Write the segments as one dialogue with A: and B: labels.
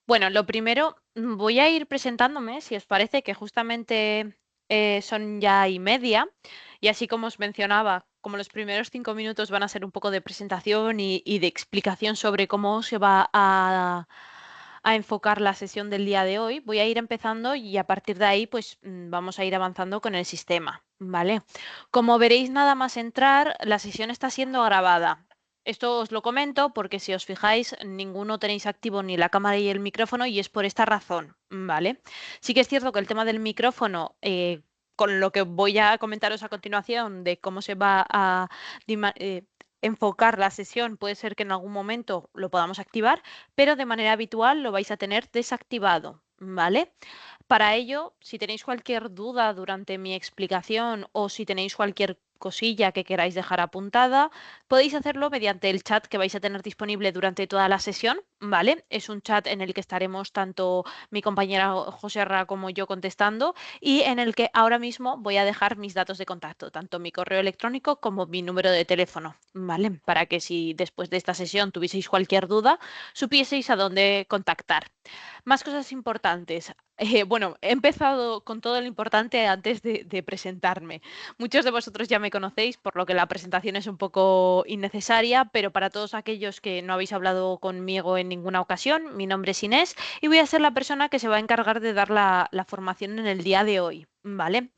A: Bueno, lo primero, voy a ir presentándome, si os parece, que justamente son ya y media. Y así como os mencionaba, como los primeros 5 minutos van a ser un poco de presentación y de explicación sobre cómo se va a enfocar la sesión del día de hoy, voy a ir empezando y a partir de ahí, pues vamos a ir avanzando con el sistema, ¿vale? Como veréis, nada más entrar, la sesión está siendo grabada. Esto os lo comento porque si os fijáis, ninguno tenéis activo ni la cámara y el micrófono y es por esta razón, ¿vale? Sí que es cierto que el tema del micrófono, con lo que voy a comentaros a continuación de cómo se va a dima- eh, enfocar la sesión, puede ser que en algún momento lo podamos activar, pero de manera habitual lo vais a tener desactivado, ¿vale? Para ello, si tenéis cualquier duda durante mi explicación o si tenéis cualquier cosilla que queráis dejar apuntada, podéis hacerlo mediante el chat que vais a tener disponible durante toda la sesión, ¿vale? Es un chat en el que estaremos tanto mi compañera José Ra como yo contestando y en el que ahora mismo voy a dejar mis datos de contacto, tanto mi correo electrónico como mi número de teléfono, ¿vale? Para que si después de esta sesión tuvieseis cualquier duda, supieseis a dónde contactar. Más cosas importantes. Bueno, he empezado con todo lo importante antes de presentarme. Muchos de vosotros ya me conocéis, por lo que la presentación es un poco innecesaria, pero para todos aquellos que no habéis hablado conmigo en ninguna ocasión, mi nombre es Inés y voy a ser la persona que se va a encargar de dar la formación en el día de hoy, ¿vale?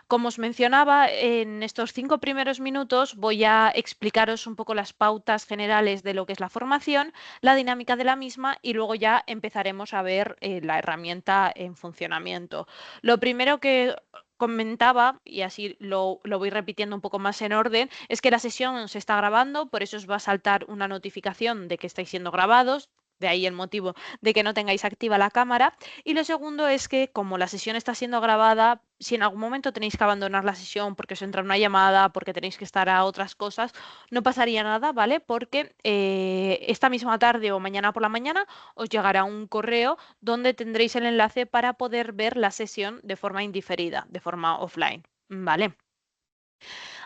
A: Como os mencionaba, en estos 5 primeros minutos voy a explicaros un poco las pautas generales de lo que es la formación, la dinámica de la misma y luego ya empezaremos a ver la herramienta en funcionamiento. Lo primero que comentaba, y así lo voy repitiendo un poco más en orden, es que la sesión se está grabando, por eso os va a saltar una notificación de que estáis siendo grabados. De ahí el motivo de que no tengáis activa la cámara. Y lo segundo es que como la sesión está siendo grabada, si en algún momento tenéis que abandonar la sesión porque os entra una llamada, porque tenéis que estar a otras cosas, no pasaría nada, ¿vale? Porque esta misma tarde o mañana por la mañana os llegará un correo donde tendréis el enlace para poder ver la sesión de forma indiferida, de forma offline, ¿vale?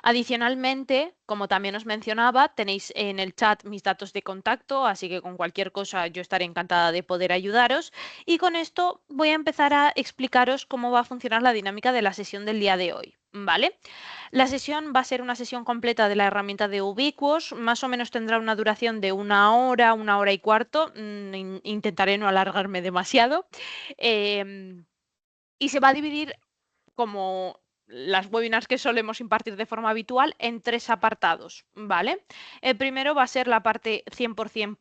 A: Adicionalmente, como también os mencionaba, tenéis en el chat mis datos de contacto, así que con cualquier cosa yo estaré encantada de poder ayudaros. Y con esto voy a empezar a explicaros cómo va a funcionar la dinámica de la sesión del día de hoy, ¿vale? La sesión va a ser una sesión completa de la herramienta de Ubiquos, más o menos tendrá una duración de una hora y cuarto, intentaré no alargarme demasiado. Em, y se va a dividir como las webinars que solemos impartir de forma habitual en tres apartados, ¿vale? El primero va a ser la parte 100%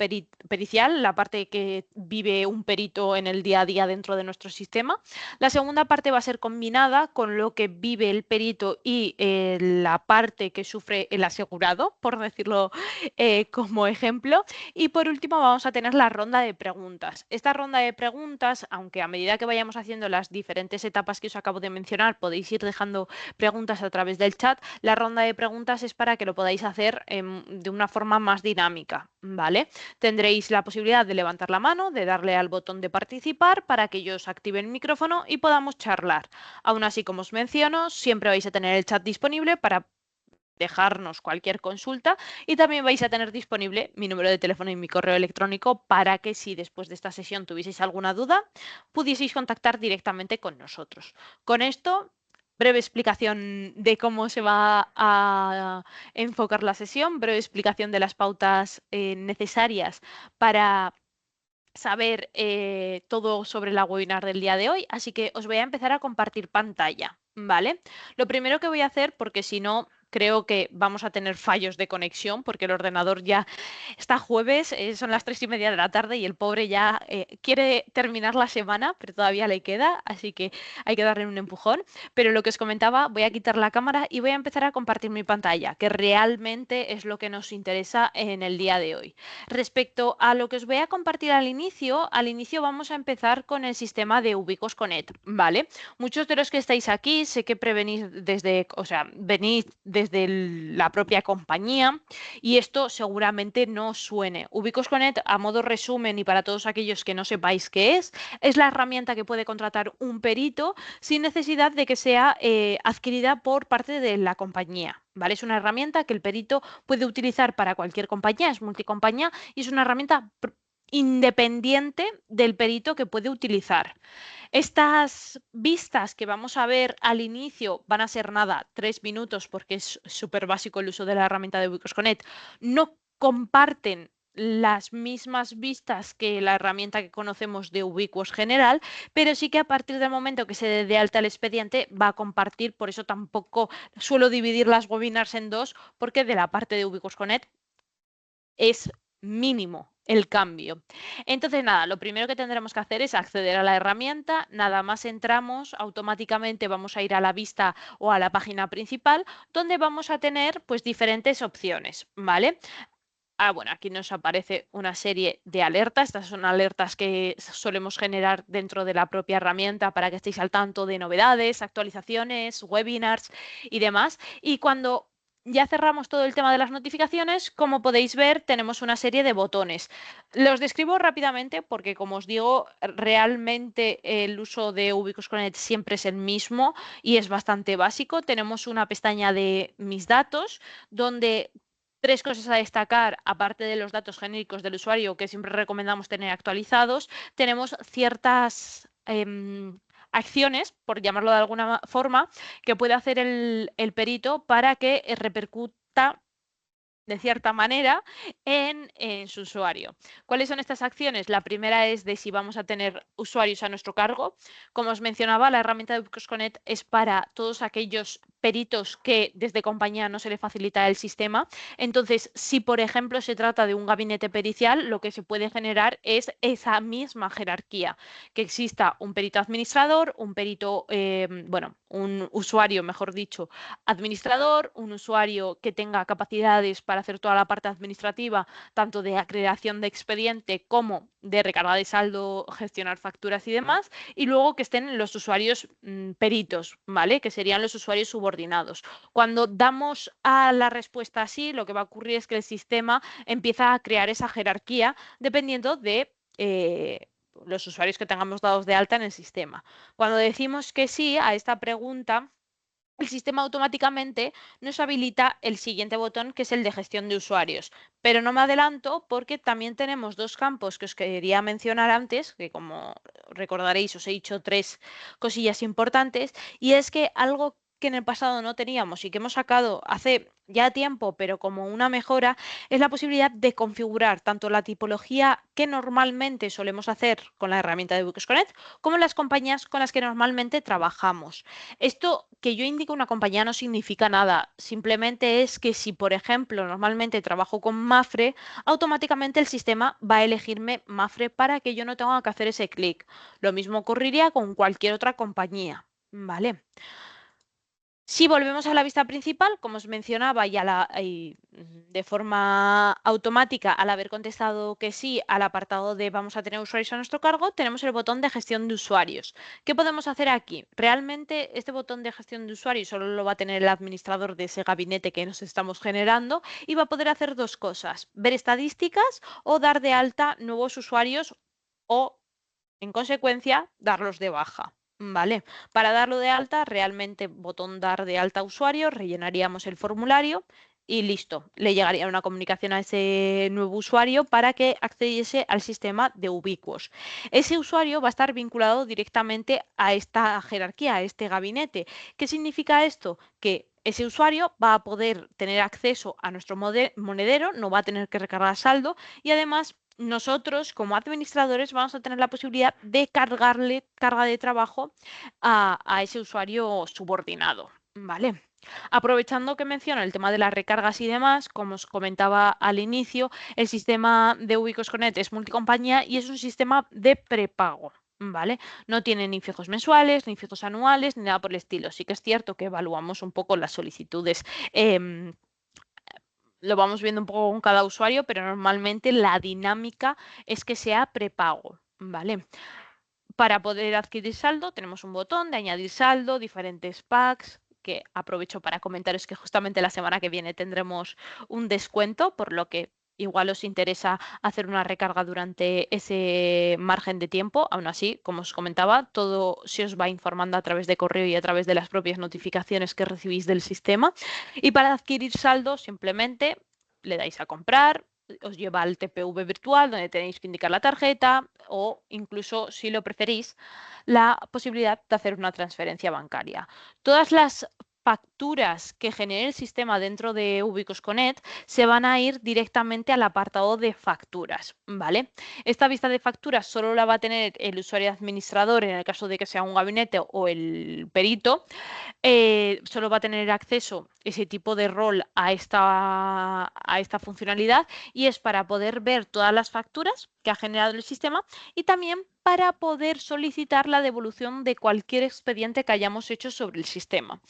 A: pericial, la parte que vive un perito en el día a día dentro de nuestro sistema. La segunda parte va a ser combinada con lo que vive el perito y la parte que sufre el asegurado, por decirlo como ejemplo. Y por último vamos a tener la ronda de preguntas. Esta ronda de preguntas, aunque a medida que vayamos haciendo las diferentes etapas que os acabo de mencionar, podéis ir dejando preguntas a través del chat, la ronda de preguntas es para que lo podáis hacer de una forma más dinámica, ¿vale? Tendréis la posibilidad de levantar la mano, de darle al botón de participar para que yo os active el micrófono y podamos charlar. Aún así, como os menciono, siempre vais a tener el chat disponible para dejarnos cualquier consulta y también vais a tener disponible mi número de teléfono y mi correo electrónico para que si después de esta sesión tuvieseis alguna duda, pudieseis contactar directamente con nosotros. Con esto, breve explicación de cómo se va a enfocar la sesión, breve explicación de las pautas necesarias para saber todo sobre la webinar del día de hoy, así que os voy a empezar a compartir pantalla, ¿vale? Lo primero que voy a hacer, porque si no, creo que vamos a tener fallos de conexión, porque el ordenador ya está jueves, son las 3:30 de la tarde y el pobre ya quiere terminar la semana, pero todavía le queda, así que hay que darle un empujón. Pero lo que os comentaba, voy a quitar la cámara y voy a empezar a compartir mi pantalla, que realmente es lo que nos interesa en el día de hoy. Respecto a lo que os voy a compartir al inicio vamos a empezar con el sistema de Ubicos Connect, ¿vale? Muchos de los que estáis aquí sé que prevenís desde, o sea, venís desde la propia compañía y esto seguramente no os suene. Ubicos Connect, a modo resumen y para todos aquellos que no sepáis qué es la herramienta que puede contratar un perito sin necesidad de que sea adquirida por parte de la compañía. ¿Vale? Es una herramienta que el perito puede utilizar para cualquier compañía, es multicompañía y es una herramienta independiente del perito que puede utilizar. Estas vistas que vamos a ver al inicio van a ser nada, 3 minutos, porque es súper básico el uso de la herramienta de Wix Connect. No comparten las mismas vistas que la herramienta que conocemos de Ubiquos general, pero sí que a partir del momento que se dé de alta el expediente va a compartir, por eso tampoco suelo dividir las webinars en dos, porque de la parte de Ubiquos Connect es mínimo el cambio. Entonces, nada, lo primero que tendremos que hacer es acceder a la herramienta, nada más entramos, automáticamente vamos a ir a la vista o a la página principal, donde vamos a tener pues diferentes opciones, ¿vale? Bueno, aquí nos aparece una serie de alertas. Estas son alertas que solemos generar dentro de la propia herramienta para que estéis al tanto de novedades, actualizaciones, webinars y demás. Y cuando ya cerramos todo el tema de las notificaciones, como podéis ver, tenemos una serie de botones. Los describo rápidamente porque, como os digo, realmente el uso de Ubiquos Connect siempre es el mismo y es bastante básico. Tenemos una pestaña de mis datos donde tres cosas a destacar, aparte de los datos genéricos del usuario que siempre recomendamos tener actualizados, tenemos ciertas acciones, por llamarlo de alguna forma, que puede hacer el perito para que repercuta de cierta manera en su usuario. ¿Cuáles son estas acciones? La primera es de si vamos a tener usuarios a nuestro cargo. Como os mencionaba, la herramienta de Wix Connect es para todos aquellos peritos que desde compañía no se le facilita el sistema. Entonces, si por ejemplo se trata de un gabinete pericial, lo que se puede generar es esa misma jerarquía, que exista un perito administrador, un perito, bueno, un usuario, mejor dicho, administrador, un usuario que tenga capacidades para hacer toda la parte administrativa, tanto de creación de expediente como de recarga de saldo, gestionar facturas y demás, y luego que estén los usuarios peritos, ¿vale? Que serían los usuarios subordinados. Cuando damos a la respuesta así, lo que va a ocurrir es que el sistema empieza a crear esa jerarquía dependiendo de los usuarios que tengamos dados de alta en el sistema. Cuando decimos que sí a esta pregunta, el sistema automáticamente nos habilita el siguiente botón, que es el de gestión de usuarios. Pero no me adelanto porque también tenemos dos campos que os quería mencionar antes, que como recordaréis os he dicho tres cosillas importantes, y es que algo que en el pasado no teníamos y que hemos sacado hace ya tiempo, pero como una mejora, es la posibilidad de configurar tanto la tipología que normalmente solemos hacer con la herramienta de Wix Connect, como las compañías con las que normalmente trabajamos. Esto que yo indique una compañía no significa nada, simplemente es que si, por ejemplo, normalmente trabajo con Mafre, automáticamente el sistema va a elegirme Mafre para que yo no tenga que hacer ese clic. Lo mismo ocurriría con cualquier otra compañía, ¿vale? Si volvemos a la vista principal, como os mencionaba, de forma automática, al haber contestado que sí al apartado de vamos a tener usuarios a nuestro cargo, tenemos el botón de gestión de usuarios. ¿Qué podemos hacer aquí? Realmente este botón de gestión de usuarios solo lo va a tener el administrador de ese gabinete que nos estamos generando y va a poder hacer dos cosas, ver estadísticas o dar de alta nuevos usuarios o, en consecuencia, darlos de baja. Vale, para darlo de alta, realmente botón dar de alta usuario, rellenaríamos el formulario y listo, le llegaría una comunicación a ese nuevo usuario para que accediese al sistema de Ubiquos. Ese usuario va a estar vinculado directamente a esta jerarquía, a este gabinete. ¿Qué significa esto? Que ese usuario va a poder tener acceso a nuestro monedero, no va a tener que recargar saldo y además nosotros como administradores vamos a tener la posibilidad de cargarle carga de trabajo a ese usuario subordinado, ¿vale? Aprovechando que menciono el tema de las recargas y demás, como os comentaba al inicio, el sistema de Ubicos Connect es multicompañía y es un sistema de prepago. ¿Vale? No tiene ni fijos mensuales, ni fijos anuales, ni nada por el estilo. Sí que es cierto que evaluamos un poco las solicitudes lo vamos viendo un poco con cada usuario, pero normalmente la dinámica es que sea prepago, ¿vale? Para poder adquirir saldo tenemos un botón de añadir saldo, diferentes packs, que aprovecho para comentaros que justamente la semana que viene tendremos un descuento, por lo que igual os interesa hacer una recarga durante ese margen de tiempo. Aún así, como os comentaba, todo se os va informando a través de correo y a través de las propias notificaciones que recibís del sistema. Y para adquirir saldo, simplemente le dais a comprar, os lleva al TPV virtual donde tenéis que indicar la tarjeta o incluso, si lo preferís, la posibilidad de hacer una transferencia bancaria. Todas las facturas que genere el sistema dentro de Ubicos Connect se van a ir directamente al apartado de facturas, ¿vale? Esta vista de facturas solo la va a tener el usuario administrador en el caso de que sea un gabinete o el perito. Solo va a tener acceso ese tipo de rol a esta funcionalidad y es para poder ver todas las facturas que ha generado el sistema y también para poder solicitar la devolución de cualquier expediente que hayamos hecho sobre el sistema.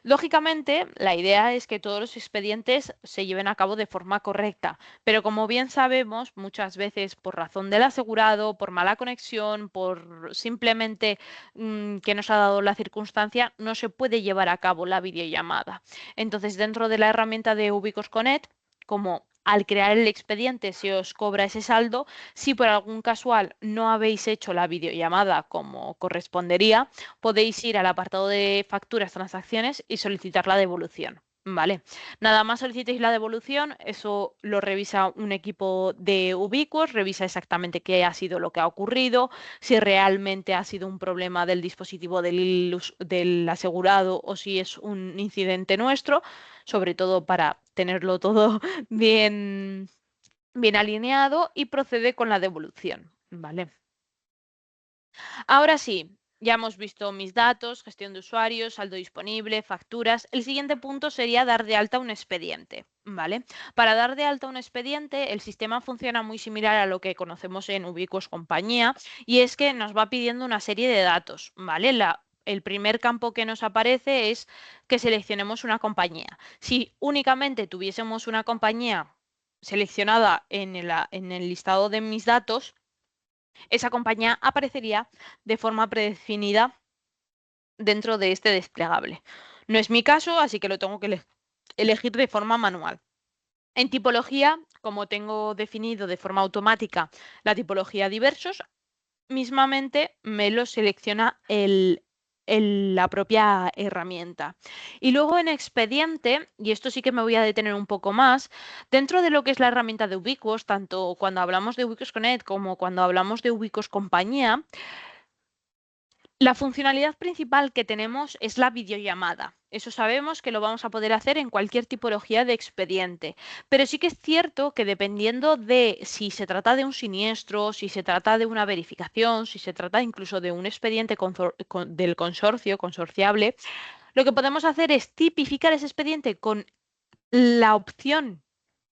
A: Lógicamente, la idea es que todos los expedientes se lleven a cabo de forma correcta, pero como bien sabemos, muchas veces por razón del asegurado, por mala conexión, por simplemente que nos ha dado la circunstancia, no se puede llevar a cabo la videollamada. Entonces, dentro de la herramienta de Ubicos Connect, como al crear el expediente se os cobra ese saldo, si por algún casual no habéis hecho la videollamada como correspondería, podéis ir al apartado de facturas, transacciones y solicitar la devolución. Vale, nada más solicitéis la devolución, eso lo revisa un equipo de Ubiquos, revisa exactamente qué ha sido lo que ha ocurrido, si realmente ha sido un problema del dispositivo del asegurado o si es un incidente nuestro, sobre todo para tenerlo todo bien, bien alineado y procede con la devolución. Vale. Ahora sí, ya hemos visto mis datos, gestión de usuarios, saldo disponible, facturas. El siguiente punto sería dar de alta un expediente, ¿vale? Para dar de alta un expediente, el sistema funciona muy similar a lo que conocemos en Ubiquos Compañía y es que nos va pidiendo una serie de datos, ¿vale? El primer campo que nos aparece es que seleccionemos una compañía. Si únicamente tuviésemos una compañía seleccionada en el listado de mis datos, esa compañía aparecería de forma predefinida dentro de este desplegable. No es mi caso, así que lo tengo que elegir de forma manual. En tipología, como tengo definido de forma automática la tipología diversos, mismamente me lo selecciona la propia herramienta. Y luego en expediente, y esto sí que me voy a detener un poco más, dentro de lo que es la herramienta de Ubiquos, tanto cuando hablamos de Ubiquos Connect como cuando hablamos de Ubiquos Compañía, la funcionalidad principal que tenemos es la videollamada. Eso sabemos que lo vamos a poder hacer en cualquier tipología de expediente. Pero sí que es cierto que dependiendo de si se trata de un siniestro, si se trata de una verificación, si se trata incluso de un expediente del consorcio, consorciable, lo que podemos hacer es tipificar ese expediente con la opción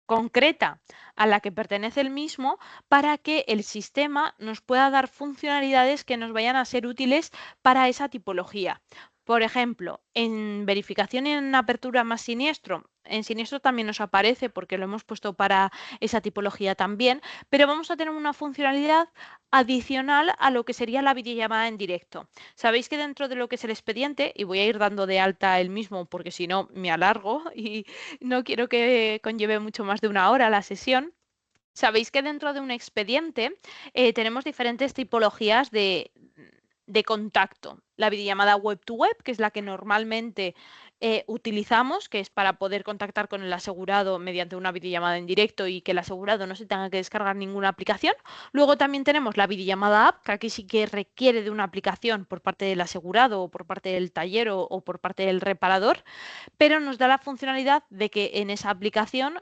A: concreta a la que pertenece el mismo para que el sistema nos pueda dar funcionalidades que nos vayan a ser útiles para esa tipología. Por ejemplo, en verificación y en apertura más siniestro, en siniestro también nos aparece porque lo hemos puesto para esa tipología también, pero vamos a tener una funcionalidad adicional a lo que sería la videollamada en directo. Sabéis que dentro de lo que es el expediente, y voy a ir dando de alta el mismo porque si no me alargo y no quiero que conlleve mucho más de una hora la sesión. Sabéis que dentro de un expediente tenemos diferentes tipologías de contacto. La videollamada web to web, que es la que normalmente utilizamos, que es para poder contactar con el asegurado mediante una videollamada en directo y que el asegurado no se tenga que descargar ninguna aplicación. Luego también tenemos la videollamada app, que aquí sí que requiere de una aplicación por parte del asegurado o por parte del taller o por parte del reparador, pero nos da la funcionalidad de que en esa aplicación,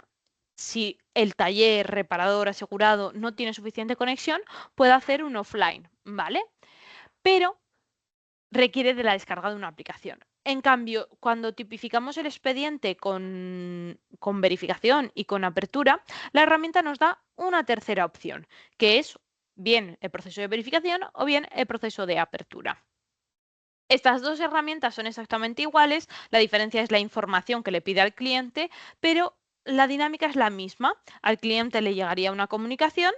A: si el taller, reparador, asegurado no tiene suficiente conexión, puede hacer un offline, ¿vale? Pero requiere de la descarga de una aplicación. En cambio, cuando tipificamos el expediente con verificación y con apertura, la herramienta nos da una tercera opción, que es bien el proceso de verificación o bien el proceso de apertura. Estas dos herramientas son exactamente iguales, la diferencia es la información que le pide al cliente, pero la dinámica es la misma. Al cliente le llegaría una comunicación,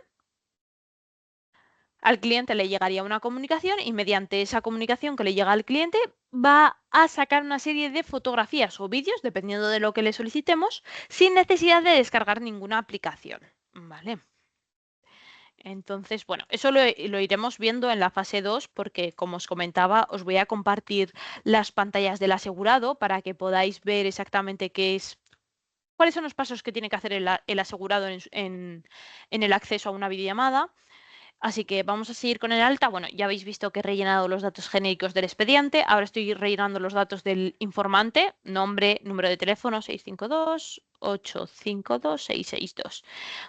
A: y mediante esa comunicación que le llega al cliente va a sacar una serie de fotografías o vídeos, dependiendo de lo que le solicitemos, sin necesidad de descargar ninguna aplicación. ¿Vale? Entonces, bueno, eso lo iremos viendo en la fase 2 porque, como os comentaba, os voy a compartir las pantallas del asegurado para que podáis ver exactamente qué es ¿Cuáles son los pasos que tiene que hacer el asegurado en el acceso a una videollamada? Así que vamos a seguir con el alta. Bueno, ya habéis visto que he rellenado los datos genéricos del expediente. Ahora estoy rellenando los datos del informante, nombre, número de teléfono 652-852-662.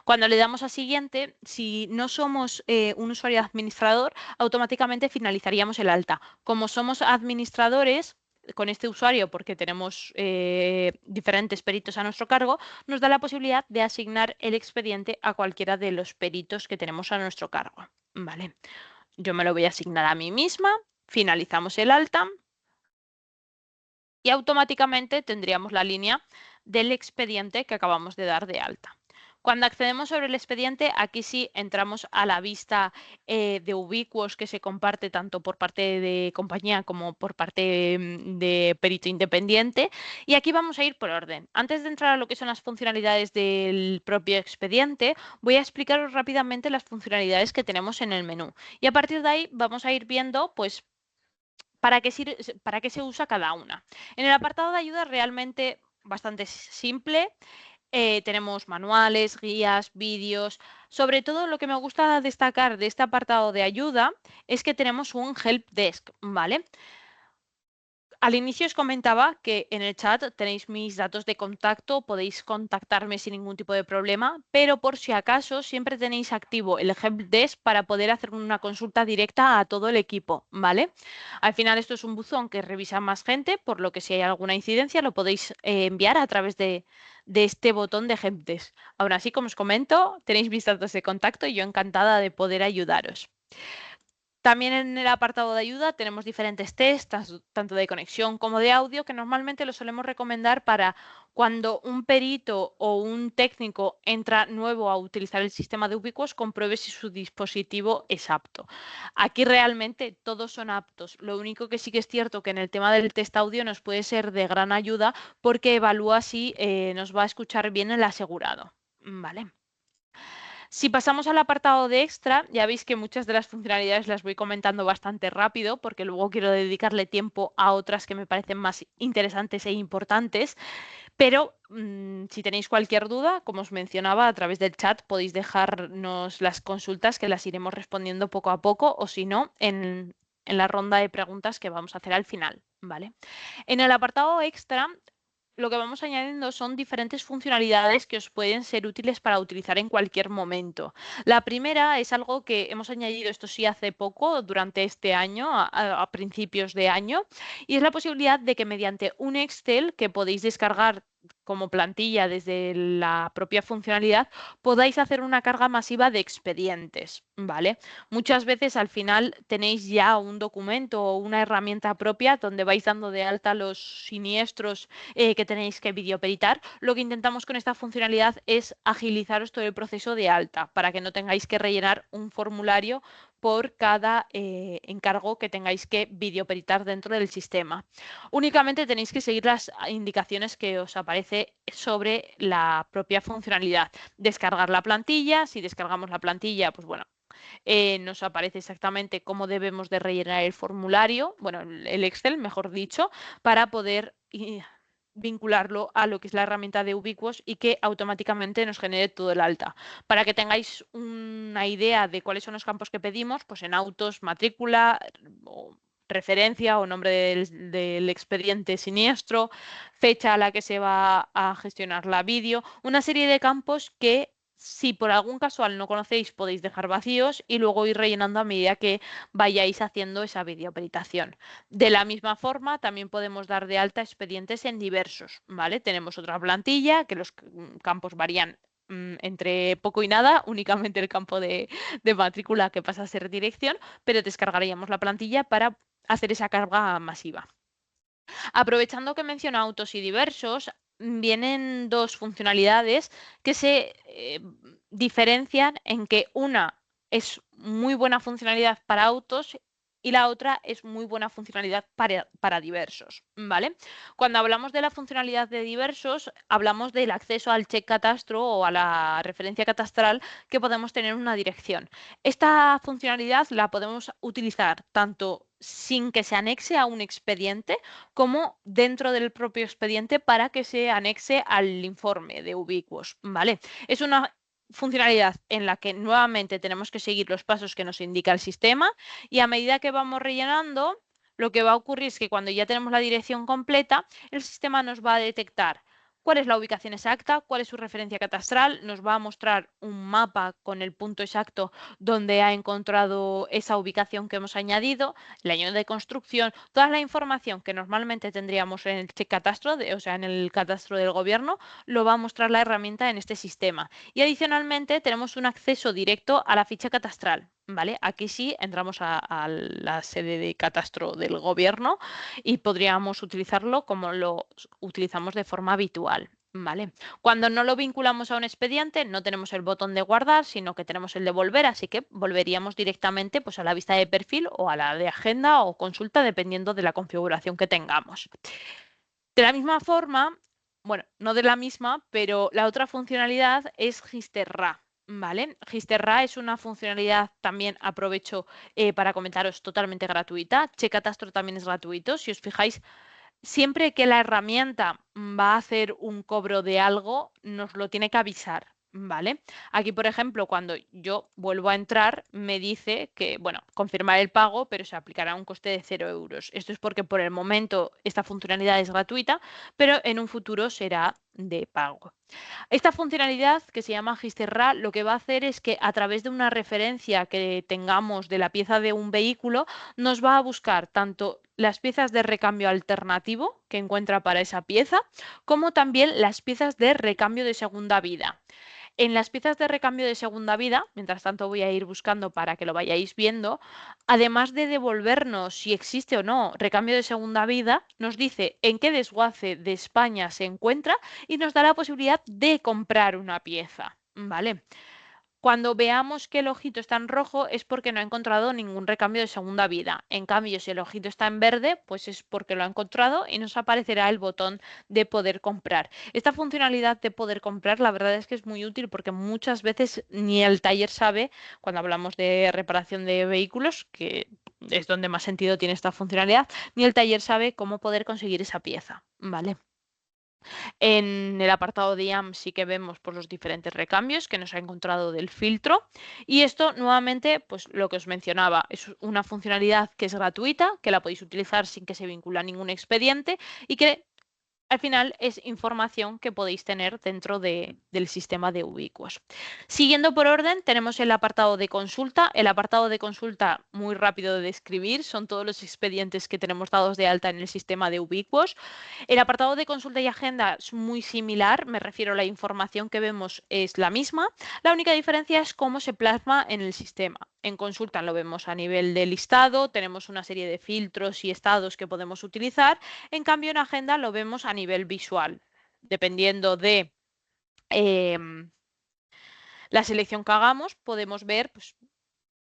A: Cuando le damos a siguiente, si no somos un usuario administrador, automáticamente finalizaríamos el alta. Como somos administradores con este usuario, porque tenemos diferentes peritos a nuestro cargo, nos da la posibilidad de asignar el expediente a cualquiera de los peritos que tenemos a nuestro cargo. Vale, yo me lo voy a asignar a mí misma, finalizamos el alta y automáticamente tendríamos la línea del expediente que acabamos de dar de alta. Cuando accedemos sobre el expediente, aquí sí entramos a la vista de Ubiquos que se comparte tanto por parte de compañía como por parte de perito independiente. Y aquí vamos a ir por orden. Antes de entrar a lo que son las funcionalidades del propio expediente, voy a explicaros rápidamente las funcionalidades que tenemos en el menú. Y a partir de ahí vamos a ir viendo, pues, para qué se usa cada una. En el apartado de ayuda realmente bastante simple. Tenemos manuales, guías, vídeos. Sobre todo lo que me gusta destacar de este apartado de ayuda es que tenemos un help desk, ¿vale? Al inicio os comentaba que en el chat tenéis mis datos de contacto, podéis contactarme sin ningún tipo de problema, pero por si acaso siempre tenéis activo el help desk para poder hacer una consulta directa a todo el equipo, ¿vale? Al final esto es un buzón que revisa más gente, por lo que si hay alguna incidencia lo podéis enviar a través de este botón de help desk. Aún así, como os comento, tenéis mis datos de contacto y yo encantada de poder ayudaros. También en el apartado de ayuda tenemos diferentes tests, tanto de conexión como de audio, que normalmente los solemos recomendar para cuando un perito o un técnico entra nuevo a utilizar el sistema de Ubiquos, compruebe si su dispositivo es apto. Aquí realmente todos son aptos. Lo único que sí que es cierto que en el tema del test audio nos puede ser de gran ayuda porque evalúa si nos va a escuchar bien el asegurado. ¿Vale? Si pasamos al apartado de extra, ya veis que muchas de las funcionalidades las voy comentando bastante rápido porque luego quiero dedicarle tiempo a otras que me parecen más interesantes e importantes. Pero si tenéis cualquier duda, como os mencionaba, a través del chat podéis dejarnos las consultas que las iremos respondiendo poco a poco o si no, en la ronda de preguntas que vamos a hacer al final. ¿Vale? En el apartado extra lo que vamos añadiendo son diferentes funcionalidades que os pueden ser útiles para utilizar en cualquier momento. La primera es algo que hemos añadido, esto sí, hace poco, durante este año, a principios de año, y es la posibilidad de que mediante un Excel que podéis descargar como plantilla desde la propia funcionalidad, podáis hacer una carga masiva de expedientes, ¿vale? Muchas veces al final tenéis ya un documento o una herramienta propia donde vais dando de alta los siniestros que tenéis que videoperitar. Lo que intentamos con esta funcionalidad es agilizaros todo el proceso de alta para que no tengáis que rellenar un formulario por cada encargo que tengáis que videoperitar dentro del sistema. Únicamente tenéis que seguir las indicaciones que os aparece sobre la propia funcionalidad. Descargar la plantilla, si descargamos la plantilla, pues bueno, nos aparece exactamente cómo debemos de rellenar el formulario, bueno, el Excel, mejor dicho, para poder vincularlo a lo que es la herramienta de Ubiquos y que automáticamente nos genere todo el alta. Para que tengáis una idea de cuáles son los campos que pedimos, pues en autos, matrícula o referencia o nombre del expediente siniestro, fecha a la que se va a gestionar la vídeo, una serie de campos que si por algún casual no conocéis podéis dejar vacíos y luego ir rellenando a medida que vayáis haciendo esa videoperitación. De la misma forma, también podemos dar de alta expedientes en diversos, ¿vale? Tenemos otra plantilla que los campos varían entre poco y nada, únicamente el campo de matrícula que pasa a ser dirección, pero descargaríamos la plantilla para hacer esa carga masiva. Aprovechando que menciono autos y diversos, vienen dos funcionalidades que se diferencian en que una es muy buena funcionalidad para autos y la otra es muy buena funcionalidad para diversos, ¿vale? Cuando hablamos de la funcionalidad de diversos, hablamos del acceso al check catastro o a la referencia catastral que podemos tener en una dirección. Esta funcionalidad la podemos utilizar tanto sin que se anexe a un expediente como dentro del propio expediente para que se anexe al informe de Ubiquos, ¿vale? Es una funcionalidad en la que nuevamente tenemos que seguir los pasos que nos indica el sistema y a medida que vamos rellenando, lo que va a ocurrir es que cuando ya tenemos la dirección completa, el sistema nos va a detectar cuál es la ubicación exacta, cuál es su referencia catastral, nos va a mostrar un mapa con el punto exacto donde ha encontrado esa ubicación que hemos añadido, el año de construcción, toda la información que normalmente tendríamos en el catastro, o sea, en el catastro del gobierno, lo va a mostrar la herramienta en este sistema. Y adicionalmente tenemos un acceso directo a la ficha catastral, ¿vale? Aquí sí entramos a la sede de catastro del gobierno y podríamos utilizarlo como lo utilizamos de forma habitual. ¿Vale? Cuando no lo vinculamos a un expediente, no tenemos el botón de guardar, sino que tenemos el de volver, así que volveríamos directamente pues, a la vista de perfil o a la de agenda o consulta, dependiendo de la configuración que tengamos. De la misma forma, bueno, no de la misma, pero la otra funcionalidad es Gisterra. ¿Vale? Gisterra es una funcionalidad, también aprovecho para comentaros, totalmente gratuita. Checatastro también es gratuito. Si os fijáis, siempre que la herramienta va a hacer un cobro de algo, nos lo tiene que avisar, ¿vale? Aquí, por ejemplo, cuando yo vuelvo a entrar, me dice que, bueno, confirmar el pago, pero se aplicará un coste de 0 euros. Esto es porque por el momento esta funcionalidad es gratuita, pero en un futuro será de pago. Esta funcionalidad que se llama Gisterra lo que va a hacer es que a través de una referencia que tengamos de la pieza de un vehículo nos va a buscar tanto las piezas de recambio alternativo que encuentra para esa pieza como también las piezas de recambio de segunda vida. En las piezas de recambio de segunda vida, mientras tanto voy a ir buscando para que lo vayáis viendo, además de devolvernos si existe o no recambio de segunda vida, nos dice en qué desguace de España se encuentra y nos da la posibilidad de comprar una pieza, ¿vale? Cuando veamos que el ojito está en rojo es porque no ha encontrado ningún recambio de segunda vida. En cambio, si el ojito está en verde, pues es porque lo ha encontrado y nos aparecerá el botón de poder comprar. Esta funcionalidad de poder comprar, la verdad es que es muy útil porque muchas veces ni el taller sabe, cuando hablamos de reparación de vehículos, que es donde más sentido tiene esta funcionalidad, ni el taller sabe cómo poder conseguir esa pieza, ¿vale? En el apartado de IAM sí que vemos pues, los diferentes recambios que nos ha encontrado del filtro. Y esto nuevamente, pues lo que os mencionaba, es una funcionalidad que es gratuita, que la podéis utilizar sin que se vincule a ningún expediente y que al final es información que podéis tener dentro del sistema de Ubiquos. Siguiendo por orden, tenemos el apartado de consulta. El apartado de consulta, muy rápido de describir, son todos los expedientes que tenemos dados de alta en el sistema de Ubiquos. El apartado de consulta y agenda es muy similar, me refiero a la información que vemos es la misma. La única diferencia es cómo se plasma en el sistema. En consulta lo vemos a nivel de listado, tenemos una serie de filtros y estados que podemos utilizar. En cambio, en agenda lo vemos a nivel visual, dependiendo de la selección que hagamos, podemos ver pues,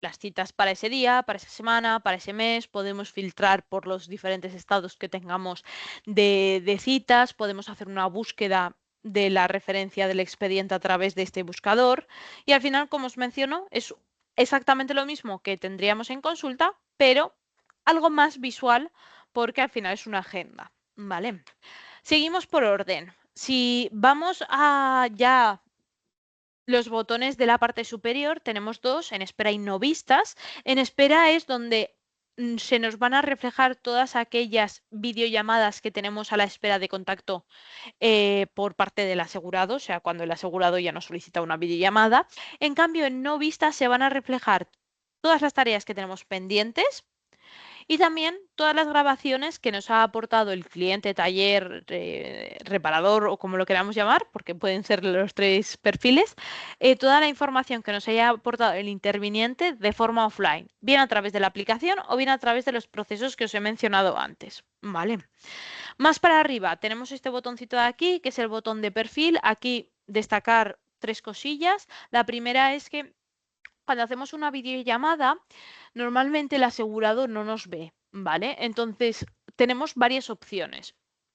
A: las citas para ese día, para esa semana, para ese mes, podemos filtrar por los diferentes estados que tengamos de citas, podemos hacer una búsqueda de la referencia del expediente a través de este buscador y al final, como os menciono, es exactamente lo mismo que tendríamos en consulta, pero algo más visual porque al final es una agenda, ¿vale? Seguimos por orden. Si vamos a ya los botones de la parte superior, tenemos dos, en espera y no vistas. En espera es donde se nos van a reflejar todas aquellas videollamadas que tenemos a la espera de contacto por parte del asegurado, o sea, cuando el asegurado ya nos solicita una videollamada. En cambio, en no vistas se van a reflejar todas las tareas que tenemos pendientes y también todas las grabaciones que nos ha aportado el cliente, taller, reparador o como lo queramos llamar, porque pueden ser los tres perfiles, toda la información que nos haya aportado el interviniente de forma offline, bien a través de la aplicación o bien a través de los procesos que os he mencionado antes. ¿Vale? Más para arriba tenemos este botoncito de aquí, que es el botón de perfil. Aquí destacar tres cosillas. La primera es que cuando hacemos una videollamada, normalmente el asegurado no nos ve, ¿vale? Entonces, tenemos varias opciones.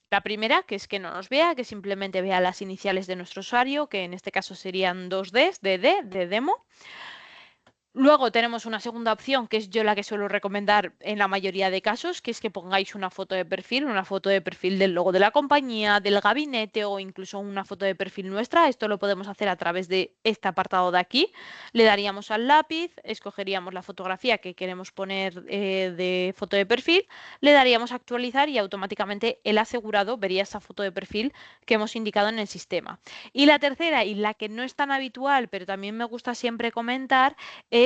A: La primera, que es que no nos vea, que simplemente vea las iniciales de nuestro usuario, que en este caso serían 2Ds, de demo. Luego tenemos una segunda opción, que es yo la que suelo recomendar en la mayoría de casos, que es que pongáis una foto de perfil del logo de la compañía, del gabinete o incluso una foto de perfil nuestra. Esto lo podemos hacer a través de este apartado de aquí. Le daríamos al lápiz, escogeríamos la fotografía que queremos poner de foto de perfil, le daríamos a actualizar y automáticamente el asegurado vería esa foto de perfil que hemos indicado en el sistema. Y la tercera, y la que no es tan habitual, pero también me gusta siempre comentar, es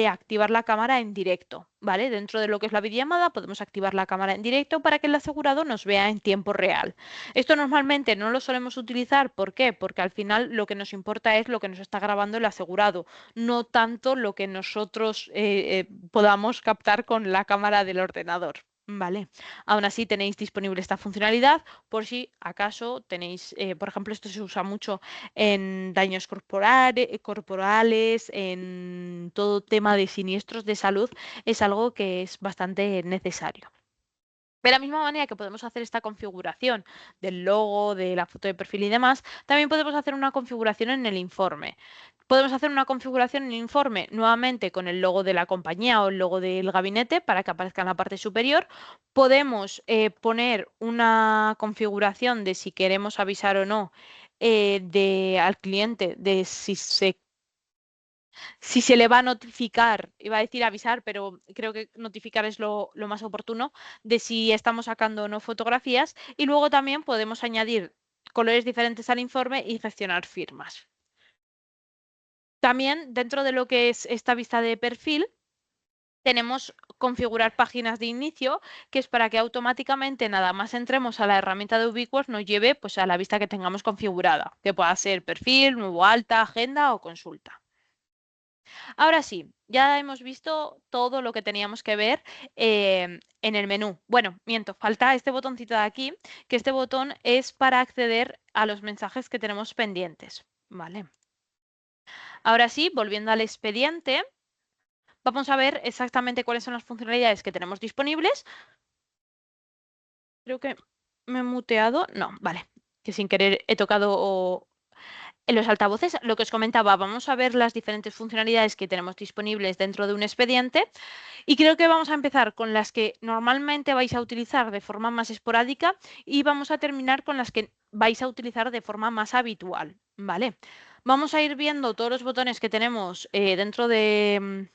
A: activar la cámara en directo, ¿vale? Dentro de lo que es la videollamada podemos activar la cámara en directo para que el asegurado nos vea en tiempo real. Esto normalmente no lo solemos utilizar, ¿por qué? Porque al final lo que nos importa es lo que nos está grabando el asegurado, no tanto lo que nosotros podamos captar con la cámara del ordenador. Vale, aún así tenéis disponible esta funcionalidad por si acaso tenéis, por ejemplo, esto se usa mucho en daños corporales, en todo tema de siniestros de salud, es algo que es bastante necesario. De la misma manera que podemos hacer esta configuración del logo, de la foto de perfil y demás, también podemos hacer una configuración en el informe. Podemos hacer una configuración en el informe nuevamente con el logo de la compañía o el logo del gabinete para que aparezca en la parte superior. Podemos poner una configuración de si queremos avisar o no al cliente de si se le va a notificar, iba a decir avisar, pero creo que notificar es lo más oportuno, de si estamos sacando o no fotografías. Y luego también podemos añadir colores diferentes al informe y gestionar firmas. También dentro de lo que es esta vista de perfil, tenemos configurar páginas de inicio, que es para que automáticamente nada más entremos a la herramienta de Ubiquos nos lleve pues, a la vista que tengamos configurada, que pueda ser perfil, nuevo alta, agenda o consulta. Ahora sí, ya hemos visto todo lo que teníamos que ver en el menú. Bueno, miento, falta este botoncito de aquí, que este botón es para acceder a los mensajes que tenemos pendientes. Vale. Ahora sí, volviendo al expediente, vamos a ver exactamente cuáles son las funcionalidades que tenemos disponibles. Creo que me he muteado. No, vale, que sin querer he tocado en los altavoces. Lo que os comentaba, vamos a ver las diferentes funcionalidades que tenemos disponibles dentro de un expediente. Y creo que vamos a empezar con las que normalmente vais a utilizar de forma más esporádica y vamos a terminar con las que vais a utilizar de forma más habitual, ¿vale? Vamos a ir viendo todos los botones que tenemos dentro del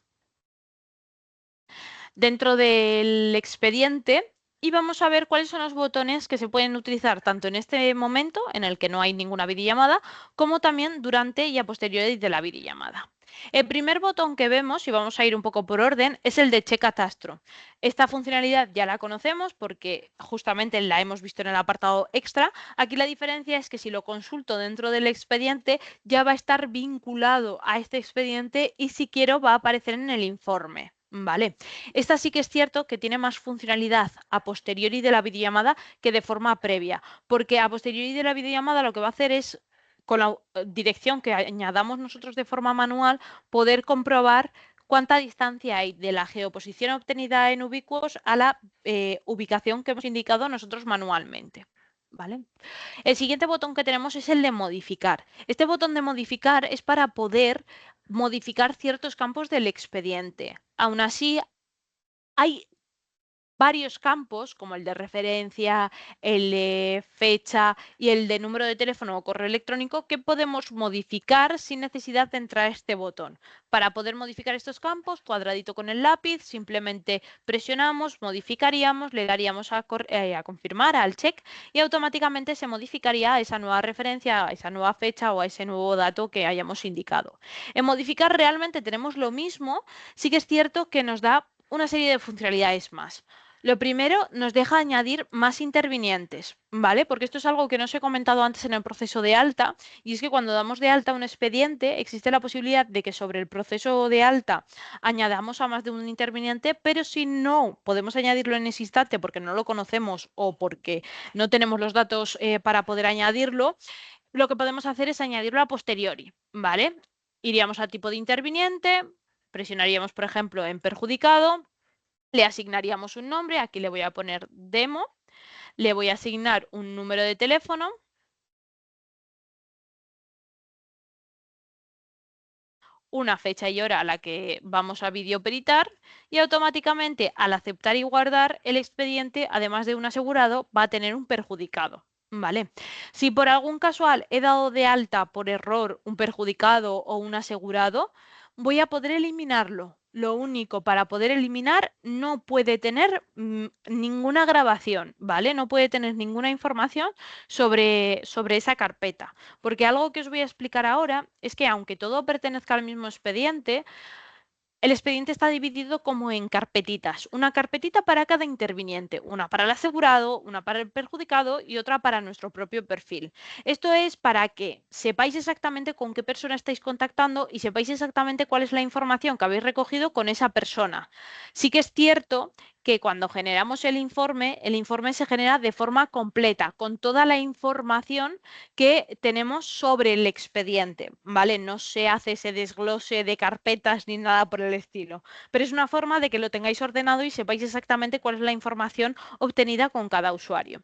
A: expediente y vamos a ver cuáles son los botones que se pueden utilizar tanto en este momento, en el que no hay ninguna videollamada, como también durante y a posteriori de la videollamada. El primer botón que vemos, y vamos a ir un poco por orden, es el de Che Catastro. Esta funcionalidad ya la conocemos porque justamente la hemos visto en el apartado extra. Aquí la diferencia es que si lo consulto dentro del expediente, ya va a estar vinculado a este expediente y si quiero va a aparecer en el informe. Vale, esta sí que es cierto que tiene más funcionalidad a posteriori de la videollamada que de forma previa, porque a posteriori de la videollamada lo que va a hacer es, con la dirección que añadamos nosotros de forma manual, poder comprobar cuánta distancia hay de la geoposición obtenida en Ubiquos a la ubicación que hemos indicado nosotros manualmente. ¿Vale? El siguiente botón que tenemos es el de modificar. Este botón de modificar es para poder modificar ciertos campos del expediente. Aún así, hay varios campos, como el de referencia, el de fecha y el de número de teléfono o correo electrónico, que podemos modificar sin necesidad de entrar a este botón. Para poder modificar estos campos, cuadradito con el lápiz, simplemente presionamos, modificaríamos, le daríamos a confirmar, al check, y automáticamente se modificaría a esa nueva referencia, a esa nueva fecha o a ese nuevo dato que hayamos indicado. En modificar realmente tenemos lo mismo, sí que es cierto que nos da una serie de funcionalidades más. Lo primero, nos deja añadir más intervinientes, ¿vale? Porque esto es algo que no os he comentado antes en el proceso de alta, y es que cuando damos de alta un expediente, existe la posibilidad de que sobre el proceso de alta añadamos a más de un interviniente, pero si no podemos añadirlo en ese instante porque no lo conocemos o porque no tenemos los datos para poder añadirlo, lo que podemos hacer es añadirlo a posteriori, ¿vale? Iríamos al tipo de interviniente, presionaríamos, por ejemplo, en perjudicado, le asignaríamos un nombre, aquí le voy a poner demo, le voy a asignar un número de teléfono, una fecha y hora a la que vamos a videoperitar y automáticamente al aceptar y guardar el expediente, además de un asegurado, va a tener un perjudicado. ¿Vale? Si por algún casual he dado de alta por error un perjudicado o un asegurado, voy a poder eliminarlo. Lo único, para poder eliminar, no puede tener ninguna grabación, ¿vale? No puede tener ninguna información sobre esa carpeta. Porque algo que os voy a explicar ahora es que aunque todo pertenezca al mismo expediente, el expediente está dividido como en carpetitas, una carpetita para cada interviniente, una para el asegurado, una para el perjudicado y otra para nuestro propio perfil. Esto es para que sepáis exactamente con qué persona estáis contactando y sepáis exactamente cuál es la información que habéis recogido con esa persona. Sí que es cierto que cuando generamos el informe se genera de forma completa, con toda la información que tenemos sobre el expediente, ¿vale? No se hace ese desglose de carpetas ni nada por el estilo, pero es una forma de que lo tengáis ordenado y sepáis exactamente cuál es la información obtenida con cada usuario.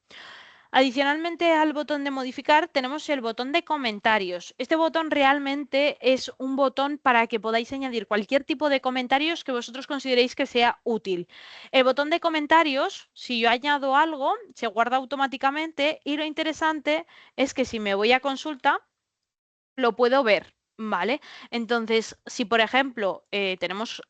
A: Adicionalmente al botón de modificar tenemos el botón de comentarios. Este botón realmente es un botón para que podáis añadir cualquier tipo de comentarios que vosotros consideréis que sea útil. El botón de comentarios, si yo añado algo, se guarda automáticamente y lo interesante es que si me voy a consulta, lo puedo ver, ¿vale? Entonces, si por ejemplo tenemos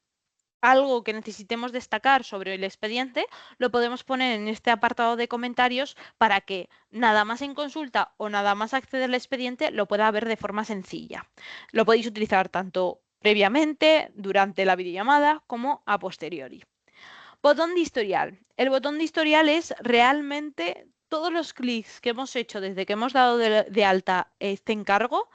A: algo que necesitemos destacar sobre el expediente, lo podemos poner en este apartado de comentarios para que nada más en consulta o nada más acceder al expediente lo pueda ver de forma sencilla. Lo podéis utilizar tanto previamente, durante la videollamada, como a posteriori. Botón de historial. El botón de historial es realmente todos los clics que hemos hecho desde que hemos dado de alta este encargo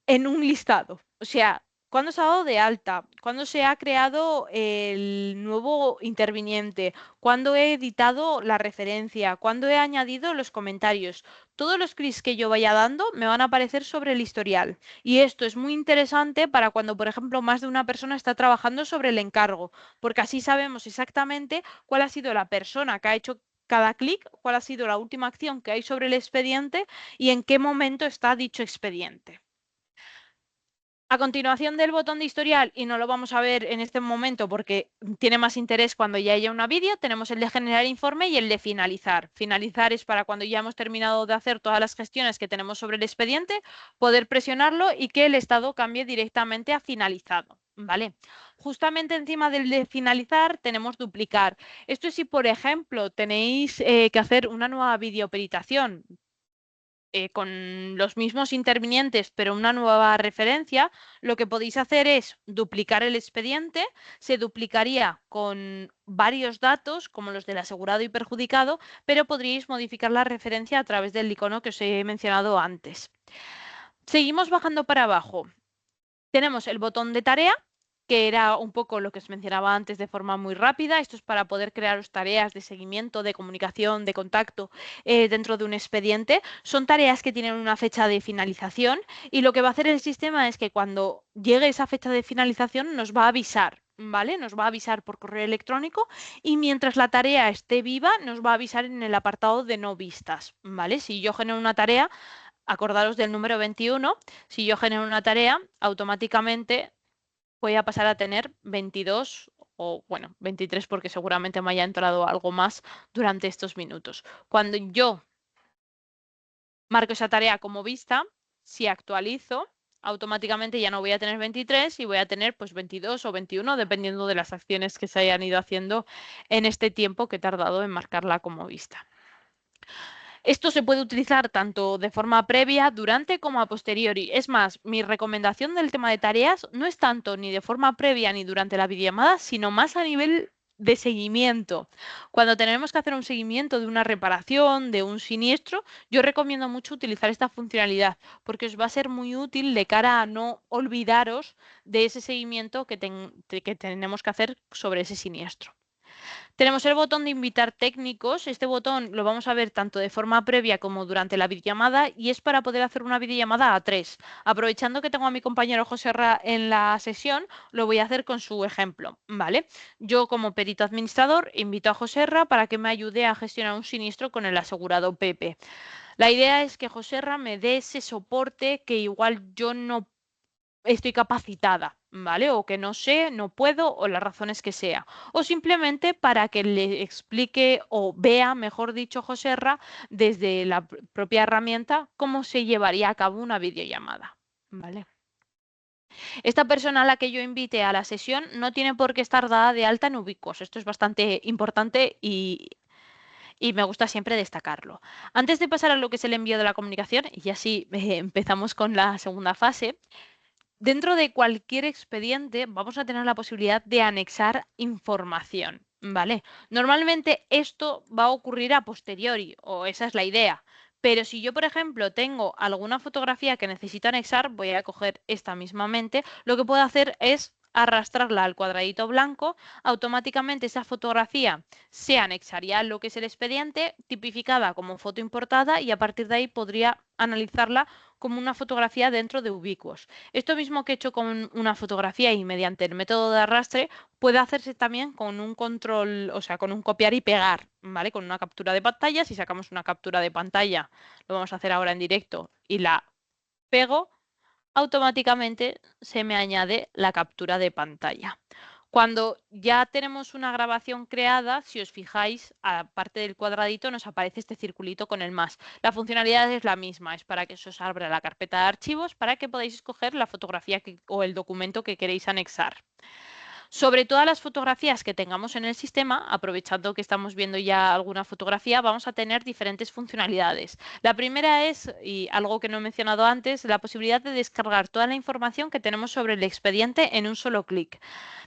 A: en un listado. O sea, cuándo se ha dado de alta, cuándo se ha creado el nuevo interviniente, cuándo he editado la referencia, cuándo he añadido los comentarios. Todos los clics que yo vaya dando me van a aparecer sobre el historial. Y esto es muy interesante para cuando, por ejemplo, más de una persona está trabajando sobre el encargo, porque así sabemos exactamente cuál ha sido la persona que ha hecho cada clic, cuál ha sido la última acción que hay sobre el expediente y en qué momento está dicho expediente. A continuación del botón de historial, y no lo vamos a ver en este momento porque tiene más interés cuando ya haya una vídeo, tenemos el de generar informe y el de finalizar. Finalizar es para cuando ya hemos terminado de hacer todas las gestiones que tenemos sobre el expediente, poder presionarlo y que el estado cambie directamente a finalizado. ¿Vale? Justamente encima del de finalizar tenemos duplicar. Esto es si, por ejemplo, tenéis que hacer una nueva videoperitación con los mismos intervinientes, pero una nueva referencia, lo que podéis hacer es duplicar el expediente, se duplicaría con varios datos, como los del asegurado y perjudicado, pero podríais modificar la referencia a través del icono que os he mencionado antes. Seguimos bajando para abajo. Tenemos el botón de tarea, que era un poco lo que os mencionaba antes de forma muy rápida. Esto es para poder crearos tareas de seguimiento, de comunicación, de contacto dentro de un expediente. Son tareas que tienen una fecha de finalización y lo que va a hacer el sistema es que cuando llegue esa fecha de finalización nos va a avisar. ¿Vale? Nos va a avisar por correo electrónico y mientras la tarea esté viva nos va a avisar en el apartado de no vistas, ¿vale? Si yo genero una tarea, acordaros del número 21, si yo genero una tarea, automáticamente voy a pasar a tener 22 o, bueno, 23 porque seguramente me haya entrado algo más durante estos minutos. Cuando yo marco esa tarea como vista, si actualizo, automáticamente ya no voy a tener 23 y voy a tener pues 22 o 21, dependiendo de las acciones que se hayan ido haciendo en este tiempo que he tardado en marcarla como vista. Esto se puede utilizar tanto de forma previa, durante como a posteriori. Es más, mi recomendación del tema de tareas no es tanto ni de forma previa ni durante la videollamada, sino más a nivel de seguimiento. Cuando tenemos que hacer un seguimiento de una reparación, de un siniestro, yo recomiendo mucho utilizar esta funcionalidad porque os va a ser muy útil de cara a no olvidaros de ese seguimiento que tenemos que hacer sobre ese siniestro. Tenemos el botón de invitar técnicos. Este botón lo vamos a ver tanto de forma previa como durante la videollamada y es para poder hacer una videollamada a tres. Aprovechando que tengo a mi compañero José Ra en la sesión, lo voy a hacer con su ejemplo, ¿vale? Yo como perito administrador invito a José Ra para que me ayude a gestionar un siniestro con el asegurado Pepe. La idea es que José Ra me dé ese soporte que igual yo no estoy capacitada, ¿vale? O que no sé, no puedo, o las razones que sea. O simplemente para que le explique o vea, mejor dicho, Joserra, desde la propia herramienta, cómo se llevaría a cabo una videollamada, ¿vale? Esta persona a la que yo invite a la sesión no tiene por qué estar dada de alta en Ubicos. Esto es bastante importante y me gusta siempre destacarlo. Antes de pasar a lo que es el envío de la comunicación, y así empezamos con la segunda fase, dentro de cualquier expediente vamos a tener la posibilidad de anexar información, ¿vale? Normalmente esto va a ocurrir a posteriori, o esa es la idea. Pero si yo, por ejemplo, tengo alguna fotografía que necesito anexar, voy a coger esta mismamente, lo que puedo hacer es arrastrarla al cuadradito blanco, automáticamente esa fotografía se anexaría a lo que es el expediente, tipificada como foto importada y a partir de ahí podría analizarla como una fotografía dentro de Ubiquos. Esto mismo que he hecho con una fotografía y mediante el método de arrastre puede hacerse también con un control, o sea, con un copiar y pegar, ¿vale? Con una captura de pantalla. Si sacamos una captura de pantalla, lo vamos a hacer ahora en directo y la pego, automáticamente se me añade la captura de pantalla. Cuando ya tenemos una grabación creada, si os fijáis, aparte del cuadradito nos aparece este circulito con el más. La funcionalidad es la misma, es para que se os abra la carpeta de archivos para que podáis escoger la fotografía o el documento que queréis anexar. Sobre todas las fotografías que tengamos en el sistema, aprovechando que estamos viendo ya alguna fotografía, vamos a tener diferentes funcionalidades. La primera es, y algo que no he mencionado antes, la posibilidad de descargar toda la información que tenemos sobre el expediente en un solo clic.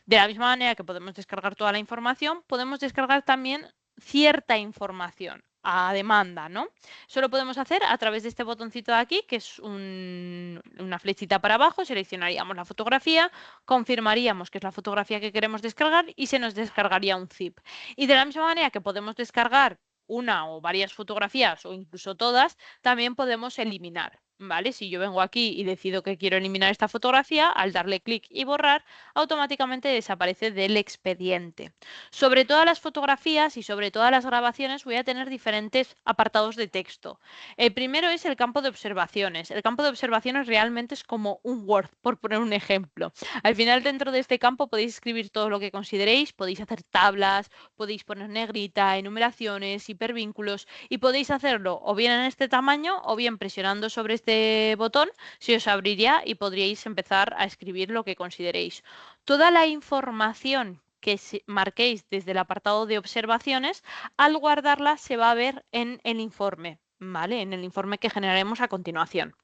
A: De la misma manera que podemos descargar toda la información, podemos descargar también cierta información a demanda, ¿no? Eso lo podemos hacer a través de este botoncito de aquí, que es una flechita para abajo, seleccionaríamos la fotografía, confirmaríamos que es la fotografía que queremos descargar y se nos descargaría un zip. Y de la misma manera que podemos descargar una o varias fotografías o incluso todas, también podemos eliminar. ¿Vale? Si yo vengo aquí y decido que quiero eliminar esta fotografía, al darle clic y borrar, automáticamente desaparece del expediente. Sobre todas las fotografías y sobre todas las grabaciones voy a tener diferentes apartados de texto. El primero es el campo de observaciones. El campo de observaciones realmente es como un Word, por poner un ejemplo. Al final, dentro de este campo podéis escribir todo lo que consideréis, podéis hacer tablas, podéis poner negrita, enumeraciones, hipervínculos y podéis hacerlo o bien en este tamaño o bien presionando sobre este botón se os abriría y podríais empezar a escribir lo que consideréis. Toda la información que marquéis desde el apartado de observaciones, al guardarla se va a ver en el informe, ¿vale? En el informe que generaremos a continuación.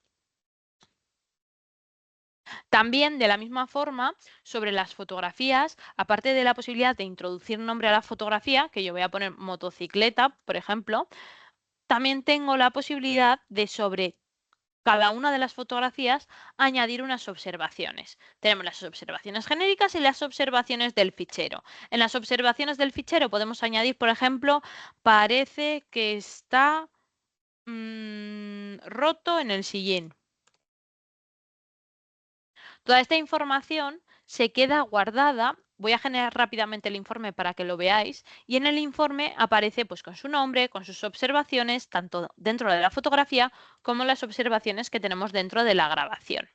A: También, de la misma forma, sobre las fotografías, aparte de la posibilidad de introducir nombre a la fotografía, que yo voy a poner motocicleta, por ejemplo, también tengo la posibilidad de sobre cada una de las fotografías añadir unas observaciones. Tenemos las observaciones genéricas y las observaciones del fichero. En las observaciones del fichero podemos añadir, por ejemplo, parece que está roto en el sillín. Toda esta información se queda guardada. Voy a generar rápidamente el informe para que lo veáis y en el informe aparece pues con su nombre, con sus observaciones, tanto dentro de la fotografía como las observaciones que tenemos dentro de la grabación.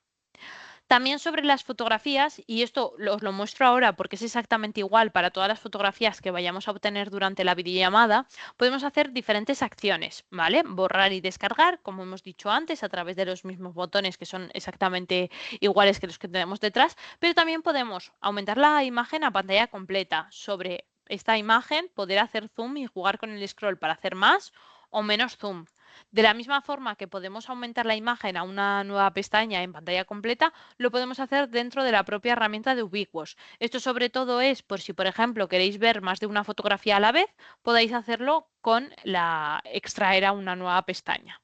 A: También sobre las fotografías, y esto os lo muestro ahora porque es exactamente igual para todas las fotografías que vayamos a obtener durante la videollamada, podemos hacer diferentes acciones, ¿vale? Borrar y descargar, como hemos dicho antes, a través de los mismos botones que son exactamente iguales que los que tenemos detrás, pero también podemos aumentar la imagen a pantalla completa. Sobre esta imagen, poder hacer zoom y jugar con el scroll para hacer más o menos zoom. De la misma forma que podemos aumentar la imagen a una nueva pestaña en pantalla completa, lo podemos hacer dentro de la propia herramienta de Ubiquos. Esto sobre todo es por si, por ejemplo, queréis ver más de una fotografía a la vez, podáis hacerlo con la extraer a una nueva pestaña.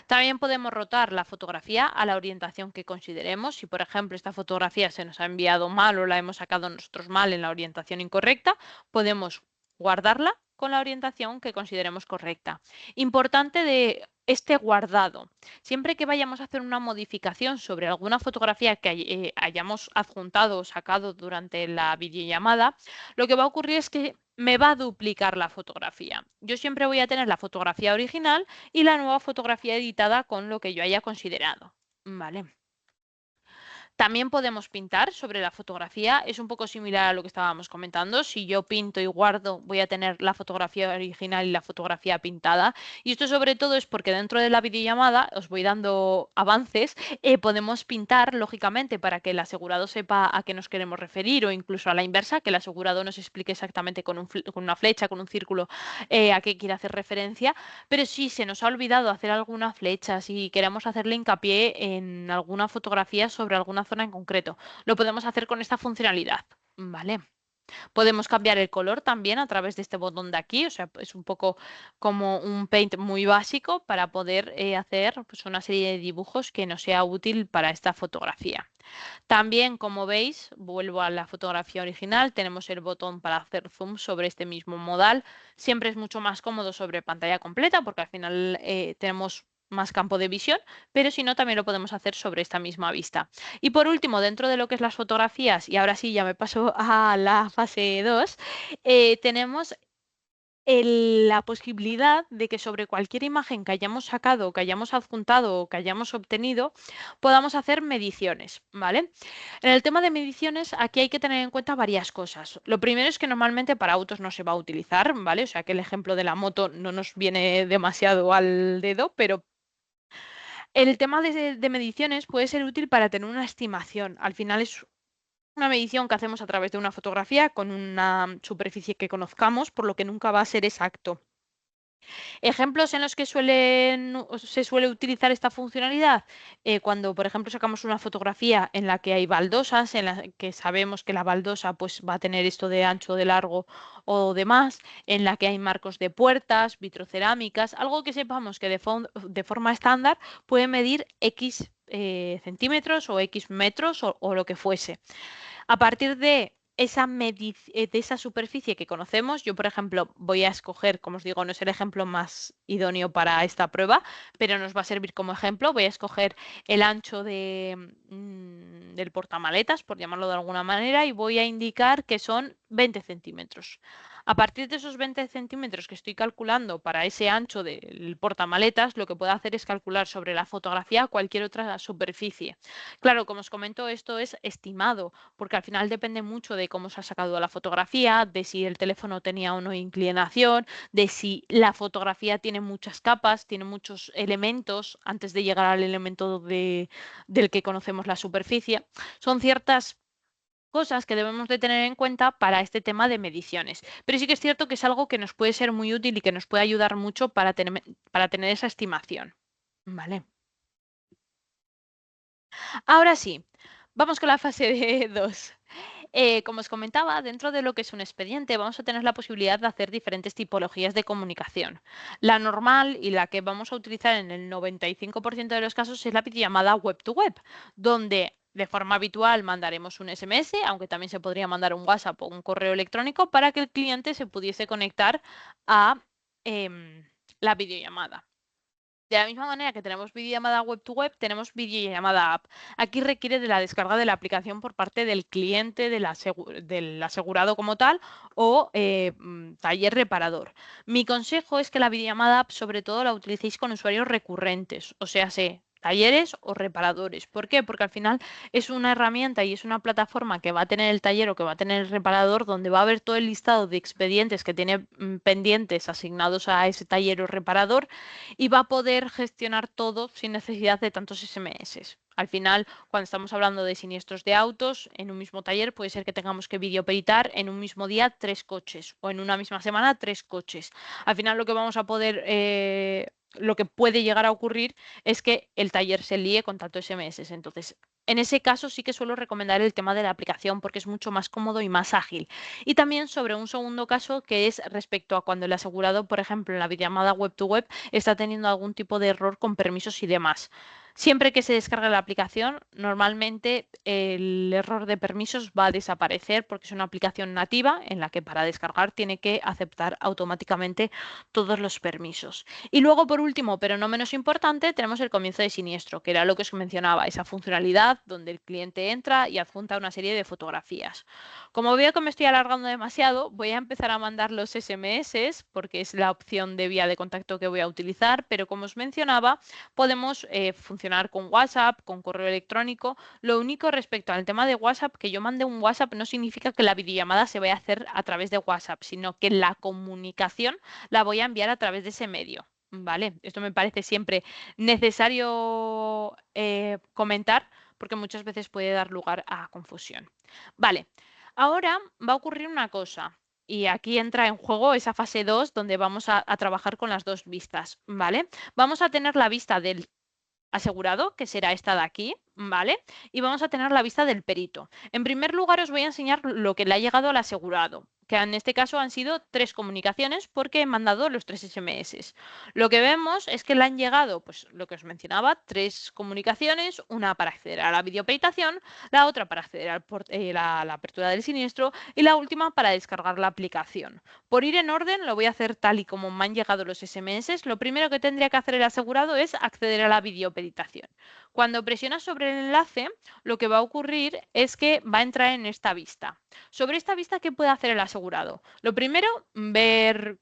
A: También podemos rotar la fotografía a la orientación que consideremos. Si, por ejemplo, esta fotografía se nos ha enviado mal o la hemos sacado nosotros mal en la orientación incorrecta, podemos guardarla con la orientación que consideremos correcta. Importante de este guardado. Siempre que vayamos a hacer una modificación sobre alguna fotografía que hayamos adjuntado o sacado durante la videollamada, lo que va a ocurrir es que me va a duplicar la fotografía. Yo siempre voy a tener la fotografía original y la nueva fotografía editada con lo que yo haya considerado. Vale. También podemos pintar sobre la fotografía, es un poco similar a lo que estábamos comentando. Si yo pinto y guardo, voy a tener la fotografía original y la fotografía pintada. Y esto sobre todo es porque dentro de la videollamada, os voy dando avances, podemos pintar, lógicamente, para que el asegurado sepa a qué nos queremos referir o incluso a la inversa, que el asegurado nos explique exactamente con una flecha, con un círculo, a qué quiere hacer referencia. Pero si se nos ha olvidado hacer alguna flecha, si queremos hacerle hincapié en alguna fotografía sobre alguna zona en concreto, lo podemos hacer con esta funcionalidad, ¿vale? Podemos cambiar el color también a través de este botón de aquí, o sea, es un poco como un paint muy básico para poder hacer pues, una serie de dibujos que nos sea útil para esta fotografía. También, como veis, vuelvo a la fotografía original, tenemos el botón para hacer zoom sobre este mismo modal. Siempre es mucho más cómodo sobre pantalla completa porque al final tenemos más campo de visión, pero si no, también lo podemos hacer sobre esta misma vista. Y por último, dentro de lo que es las fotografías, y ahora sí ya me paso a la fase 2, tenemos la posibilidad de que sobre cualquier imagen que hayamos sacado, que hayamos adjuntado o que hayamos obtenido, podamos hacer mediciones, ¿vale? En el tema de mediciones, aquí hay que tener en cuenta varias cosas. Lo primero es que normalmente para autos no se va a utilizar, ¿vale? O sea que el ejemplo de la moto no nos viene demasiado al dedo, pero el tema de mediciones puede ser útil para tener una estimación. Al final es una medición que hacemos a través de una fotografía con una superficie que conozcamos, por lo que nunca va a ser exacto. Ejemplos en los que se suele utilizar esta funcionalidad, cuando por ejemplo sacamos una fotografía en la que hay baldosas, en la que sabemos que la baldosa pues, va a tener esto de ancho, de largo o demás, en la que hay marcos de puertas, vitrocerámicas, algo que sepamos que de forma estándar puede medir X centímetros o X metros o lo que fuese. A partir de esa superficie que conocemos, yo, por ejemplo, voy a escoger, como os digo, no es el ejemplo más idóneo para esta prueba, pero nos va a servir como ejemplo. Voy a escoger el ancho del portamaletas, por llamarlo de alguna manera, y voy a indicar que son 20 centímetros. A partir de esos 20 centímetros que estoy calculando para ese ancho del portamaletas, lo que puedo hacer es calcular sobre la fotografía cualquier otra superficie. Claro, como os comento, esto es estimado, porque al final depende mucho de cómo se ha sacado la fotografía, de si el teléfono tenía o no inclinación, de si la fotografía tiene muchas capas, tiene muchos elementos antes de llegar al elemento del que conocemos la superficie. Son ciertas cosas que debemos de tener en cuenta para este tema de mediciones. Pero sí que es cierto que es algo que nos puede ser muy útil y que nos puede ayudar mucho para tener esa estimación. Vale. Ahora sí, vamos con la fase de 2. Como os comentaba, dentro de lo que es un expediente vamos a tener la posibilidad de hacer diferentes tipologías de comunicación. La normal y la que vamos a utilizar en el 95% de los casos es la llamada web to web, donde de forma habitual mandaremos un SMS, aunque también se podría mandar un WhatsApp o un correo electrónico para que el cliente se pudiese conectar a la videollamada. De la misma manera que tenemos videollamada web to web, tenemos videollamada app. Aquí requiere de la descarga de la aplicación por parte del cliente del asegurado como tal o taller reparador. Mi consejo es que la videollamada app sobre todo la utilicéis con usuarios recurrentes, o sea, talleres o reparadores. ¿Por qué? Porque al final es una herramienta y es una plataforma que va a tener el taller o que va a tener el reparador donde va a haber todo el listado de expedientes que tiene pendientes asignados a ese taller o reparador y va a poder gestionar todo sin necesidad de tantos SMS. Al final, cuando estamos hablando de siniestros de autos, en un mismo taller puede ser que tengamos que videoperitar en un mismo día 3 coches o en una misma semana 3 coches. Al final lo que vamos a poder, lo que puede llegar a ocurrir es que el taller se líe con tantos SMS. Entonces, en ese caso sí que suelo recomendar el tema de la aplicación porque es mucho más cómodo y más ágil. Y también sobre un segundo caso que es respecto a cuando el asegurado, por ejemplo, en la videollamada web to web está teniendo algún tipo de error con permisos y demás. Siempre que se descargue la aplicación, normalmente el error de permisos va a desaparecer porque es una aplicación nativa en la que para descargar tiene que aceptar automáticamente todos los permisos. Y luego, por último, pero no menos importante, tenemos el comienzo de siniestro, que era lo que os mencionaba, esa funcionalidad donde el cliente entra y adjunta una serie de fotografías. Como veo que me estoy alargando demasiado, voy a empezar a mandar los SMS porque es la opción de vía de contacto que voy a utilizar, pero como os mencionaba, podemos funcionar con WhatsApp, con correo electrónico. Lo único respecto al tema de WhatsApp, que yo mande un WhatsApp no significa que la videollamada se vaya a hacer a través de WhatsApp, sino que la comunicación la voy a enviar a través de ese medio. ¿Vale? Esto me parece siempre necesario comentar porque muchas veces puede dar lugar a confusión. Vale, ahora va a ocurrir una cosa. Y aquí entra en juego esa fase 2 donde vamos a trabajar con las dos vistas, ¿vale? Vamos a tener la vista del asegurado, que será esta de aquí, ¿vale? Y vamos a tener la vista del perito. En primer lugar, os voy a enseñar lo que le ha llegado al asegurado, que en este caso han sido 3 comunicaciones porque he mandado los 3 SMS. Lo que vemos es que le han llegado, pues lo que os mencionaba, 3 comunicaciones, una para acceder a la videoperitación, la otra para acceder a la apertura del siniestro y la última para descargar la aplicación. Por ir en orden, lo voy a hacer tal y como me han llegado los SMS. Lo primero que tendría que hacer el asegurado es acceder a la videoperitación. Cuando presiona sobre el enlace, lo que va a ocurrir es que va a entrar en esta vista. Sobre esta vista, ¿qué puede hacer el asegurado? Lo primero, ver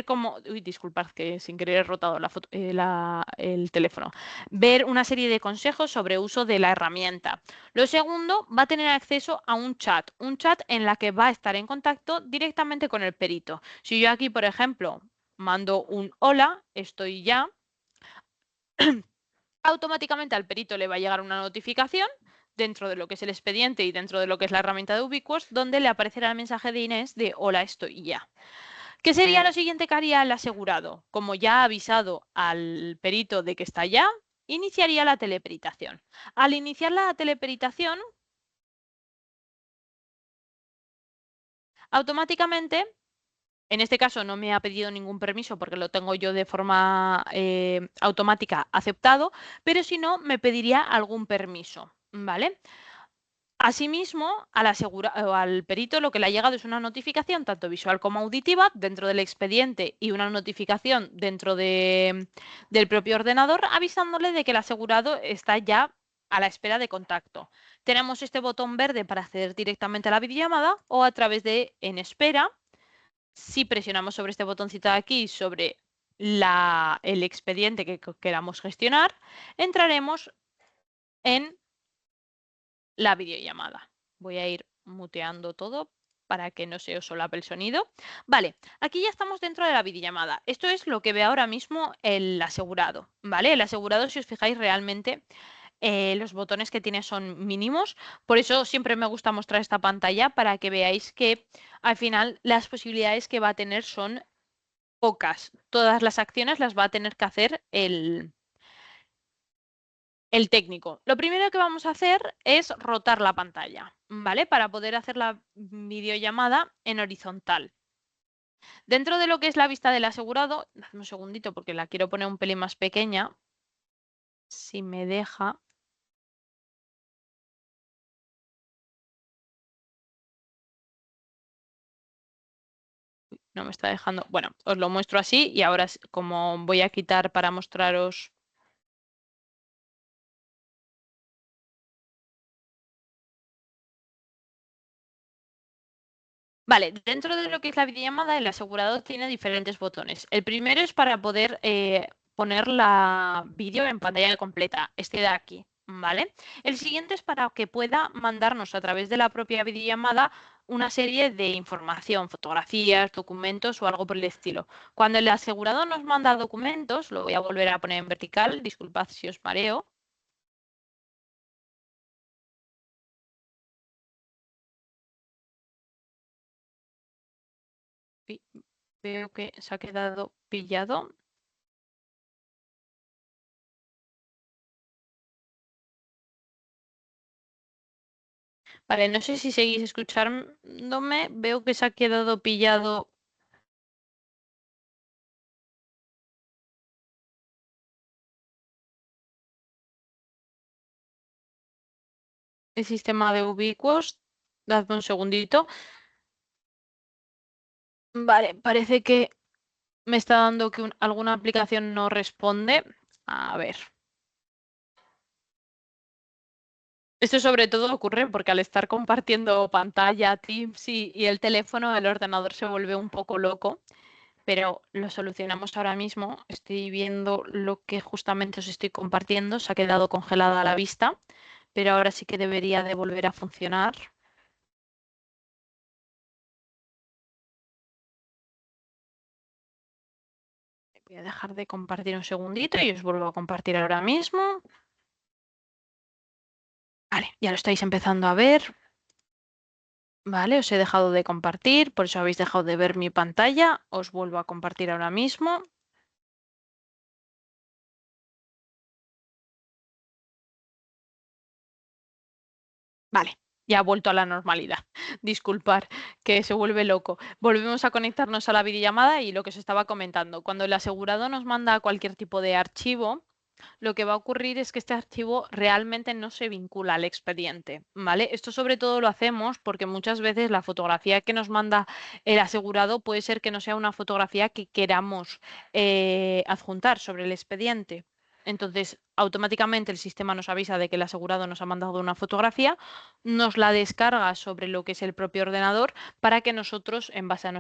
A: cómo, uy, disculpad que sin querer he rotado el teléfono, ver una serie de consejos sobre uso de la herramienta. Lo segundo, va a tener acceso a un chat en la que va a estar en contacto directamente con el perito. Si yo aquí, por ejemplo, mando un hola, estoy ya, automáticamente al perito le va a llegar una notificación dentro de lo que es el expediente y dentro de lo que es la herramienta de Ubiquos, donde le aparecerá el mensaje de Inés de hola, estoy ya. ¿Qué sería lo siguiente que haría el asegurado? Como ya ha avisado al perito de que está ya, iniciaría la teleperitación. Al iniciar la teleperitación, automáticamente, en este caso no me ha pedido ningún permiso porque lo tengo yo de forma automática aceptado, pero si no, me pediría algún permiso, ¿vale? Asimismo, al perito lo que le ha llegado es una notificación tanto visual como auditiva dentro del expediente y una notificación dentro del propio ordenador avisándole de que el asegurado está ya a la espera de contacto. Tenemos este botón verde para acceder directamente a la videollamada o a través de en espera. Si presionamos sobre este botoncito de aquí, sobre el expediente que queramos gestionar, entraremos en la videollamada. Voy a ir muteando todo para que no se os solape el sonido. Vale, aquí ya estamos dentro de la videollamada. Esto es lo que ve ahora mismo el asegurado, ¿vale? El asegurado, si os fijáis, realmente los botones que tiene son mínimos. Por eso siempre me gusta mostrar esta pantalla para que veáis que al final las posibilidades que va a tener son pocas. Todas las acciones las va a tener que hacer el técnico. Lo primero que vamos a hacer es rotar la pantalla, ¿vale? Para poder hacer la videollamada en horizontal. Dentro de lo que es la vista del asegurado, dame un segundito porque la quiero poner un pelín más pequeña, si me deja. No me está dejando. Bueno, os lo muestro así y ahora como voy a quitar para mostraros. Vale, dentro de lo que es la videollamada, el asegurado tiene diferentes botones. El primero es para poder poner la vídeo en pantalla completa, este de aquí, ¿vale? El siguiente es para que pueda mandarnos a través de la propia videollamada una serie de información, fotografías, documentos o algo por el estilo. Cuando el asegurado nos manda documentos, lo voy a volver a poner en vertical, disculpad si os mareo. Veo que se ha quedado pillado. Vale, no sé si seguís escuchándome. Veo que se ha quedado pillado. el sistema de Ubiquos. Dadme un segundito. Vale, parece que me está dando que alguna aplicación no responde. A ver. Esto sobre todo ocurre porque al estar compartiendo pantalla, Teams y el teléfono, el ordenador se vuelve un poco loco, pero lo solucionamos ahora mismo. Estoy viendo lo que justamente os estoy compartiendo. Se ha quedado congelada la vista, pero ahora sí que debería de volver a funcionar. Voy a dejar de compartir un segundito y os vuelvo a compartir ahora mismo. Vale, ya lo estáis empezando a ver. Vale, os he dejado de compartir, por eso habéis dejado de ver mi pantalla. Os vuelvo a compartir ahora mismo. Vale, ya ha vuelto a la normalidad. Disculpar, que se vuelve loco. Volvemos a conectarnos a la videollamada y lo que os estaba comentando. Cuando el asegurado nos manda cualquier tipo de archivo, lo que va a ocurrir es que este archivo realmente no se vincula al expediente, ¿vale? Esto sobre todo lo hacemos porque muchas veces la fotografía que nos manda el asegurado puede ser que no sea una fotografía que queramos adjuntar sobre el expediente. Entonces, automáticamente el sistema nos avisa de que el asegurado nos ha mandado una fotografía, nos la descarga sobre lo que es el propio ordenador para que nosotros, en base a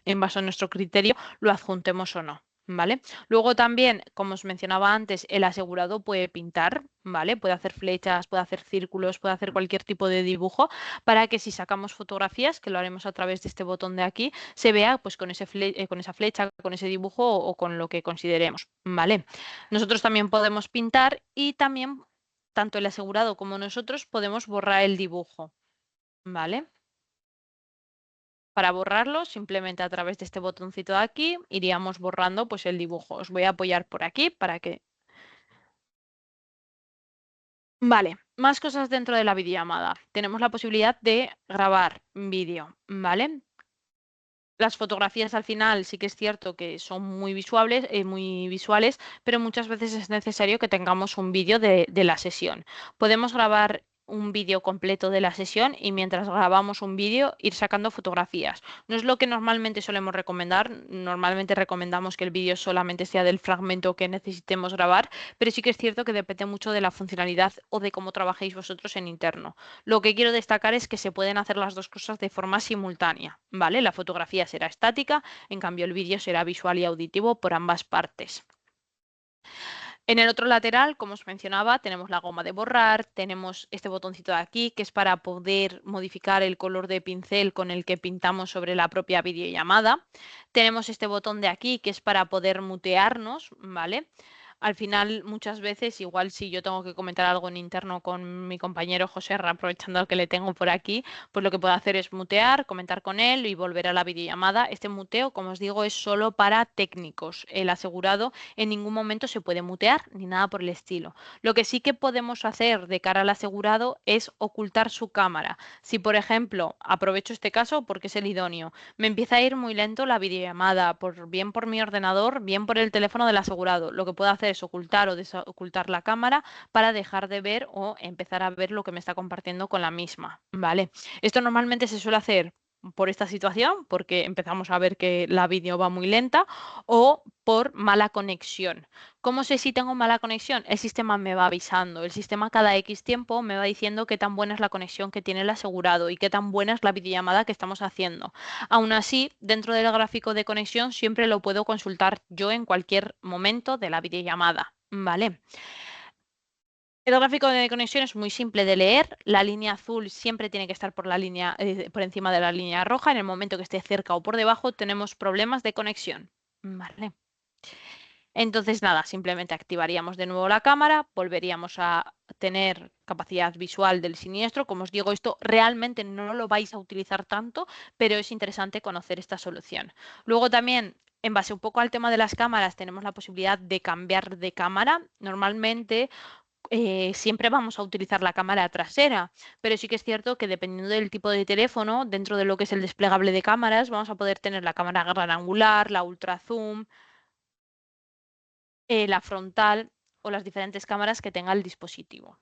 A: en base a nuestro criterio, lo adjuntemos o no. ¿Vale? Luego también, como os mencionaba antes, el asegurado puede pintar, ¿vale? Puede hacer flechas, puede hacer círculos, puede hacer cualquier tipo de dibujo para que si sacamos fotografías, que lo haremos a través de este botón de aquí, se vea pues con con esa flecha, con ese dibujo o con lo que consideremos, ¿vale? Nosotros también podemos pintar y también tanto el asegurado como nosotros podemos borrar el dibujo, ¿vale? Para borrarlo, simplemente a través de este botoncito de aquí, iríamos borrando pues el dibujo. Os voy a apoyar por aquí para que... Vale, más cosas dentro de la videollamada. Tenemos la posibilidad de grabar vídeo, ¿vale? Las fotografías al final sí que es cierto que son muy visuales, pero muchas veces es necesario que tengamos un vídeo de la sesión. Podemos grabar un vídeo completo de la sesión y mientras grabamos un vídeo ir sacando fotografías. No es lo que normalmente solemos recomendar. Normalmente recomendamos que el vídeo solamente sea del fragmento que necesitemos grabar, pero sí que es cierto que depende mucho de la funcionalidad o de cómo trabajéis vosotros en interno. Lo que quiero destacar es que se pueden hacer las dos cosas de forma simultánea, ¿vale? La fotografía será estática, en cambio el vídeo será visual y auditivo por ambas partes. En el otro lateral, como os mencionaba, tenemos la goma de borrar, tenemos este botoncito de aquí que es para poder modificar el color de pincel con el que pintamos sobre la propia videollamada. Tenemos este botón de aquí que es para poder mutearnos, ¿vale? Al final, muchas veces, igual si yo tengo que comentar algo en interno con mi compañero José, aprovechando que le tengo por aquí, pues lo que puedo hacer es mutear, comentar con él y volver a la videollamada. Este muteo, como os digo, es solo para técnicos. El asegurado en ningún momento se puede mutear ni nada por el estilo. Lo que sí que podemos hacer de cara al asegurado es ocultar su cámara. Si, por ejemplo, aprovecho este caso porque es el idóneo, me empieza a ir muy lento la videollamada, bien por mi ordenador, bien por el teléfono del asegurado. Lo que puedo hacer es ocultar o desocultar la cámara para dejar de ver o empezar a ver lo que me está compartiendo con la misma, ¿vale? Esto normalmente se suele hacer por esta situación, porque empezamos a ver que la vídeo va muy lenta, o por mala conexión. ¿Cómo sé si tengo mala conexión? El sistema me va avisando. El sistema cada X tiempo me va diciendo qué tan buena es la conexión que tiene el asegurado y qué tan buena es la videollamada que estamos haciendo. Aún así, dentro del gráfico de conexión siempre lo puedo consultar yo en cualquier momento de la videollamada, ¿vale? El gráfico de conexión es muy simple de leer. La línea azul siempre tiene que estar por encima de la línea roja. En el momento que esté cerca o por debajo, tenemos problemas de conexión. Vale. Entonces, nada, simplemente activaríamos de nuevo la cámara, volveríamos a tener capacidad visual del siniestro. Como os digo, esto realmente no lo vais a utilizar tanto, pero es interesante conocer esta solución. Luego también, en base un poco al tema de las cámaras, tenemos la posibilidad de cambiar de cámara. Normalmente siempre vamos a utilizar la cámara trasera, pero sí que es cierto que dependiendo del tipo de teléfono, dentro de lo que es el desplegable de cámaras, vamos a poder tener la cámara gran angular, la ultra zoom, la frontal o las diferentes cámaras que tenga el dispositivo.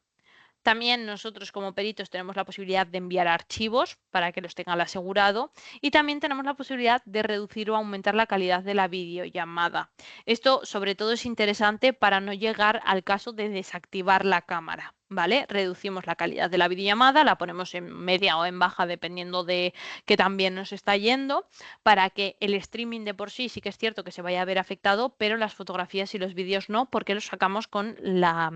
A: También nosotros como peritos tenemos la posibilidad de enviar archivos para que los tenga el asegurado y también tenemos la posibilidad de reducir o aumentar la calidad de la videollamada. Esto sobre todo es interesante para no llegar al caso de desactivar la cámara, ¿vale? Reducimos la calidad de la videollamada, la ponemos en media o en baja dependiendo de qué tan bien nos está yendo, para que el streaming de por sí que es cierto que se vaya a ver afectado, pero las fotografías y los vídeos no, porque los sacamos con la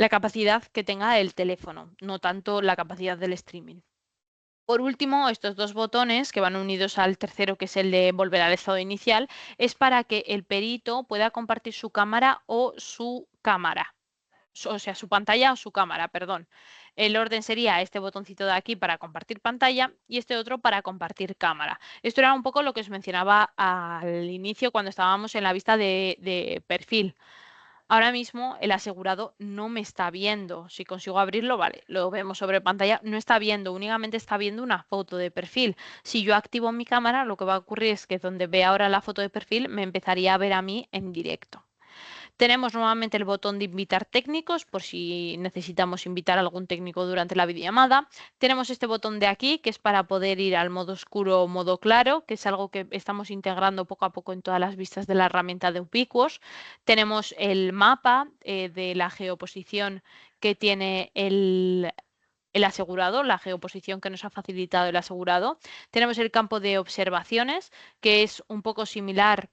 A: capacidad que tenga el teléfono, no tanto la capacidad del streaming. Por último, estos dos botones que van unidos al tercero, que es el de volver al estado inicial, es para que el perito pueda compartir su cámara o su cámara. O sea, su pantalla o su cámara, perdón. El orden sería este botoncito de aquí para compartir pantalla y este otro para compartir cámara. Esto era un poco lo que os mencionaba al inicio cuando estábamos en la vista de perfil. Ahora mismo el asegurado no me está viendo. Si consigo abrirlo, vale, lo vemos sobre pantalla. No está viendo, únicamente está viendo una foto de perfil. Si yo activo mi cámara, lo que va a ocurrir es que donde ve ahora la foto de perfil, me empezaría a ver a mí en directo. Tenemos nuevamente el botón de invitar técnicos por si necesitamos invitar a algún técnico durante la videollamada. Tenemos este botón de aquí que es para poder ir al modo oscuro o modo claro, que es algo que estamos integrando poco a poco en todas las vistas de la herramienta de Ubiquos. Tenemos el mapa de la geoposición que tiene el asegurado, la geoposición que nos ha facilitado el asegurado. Tenemos el campo de observaciones, que es un poco similar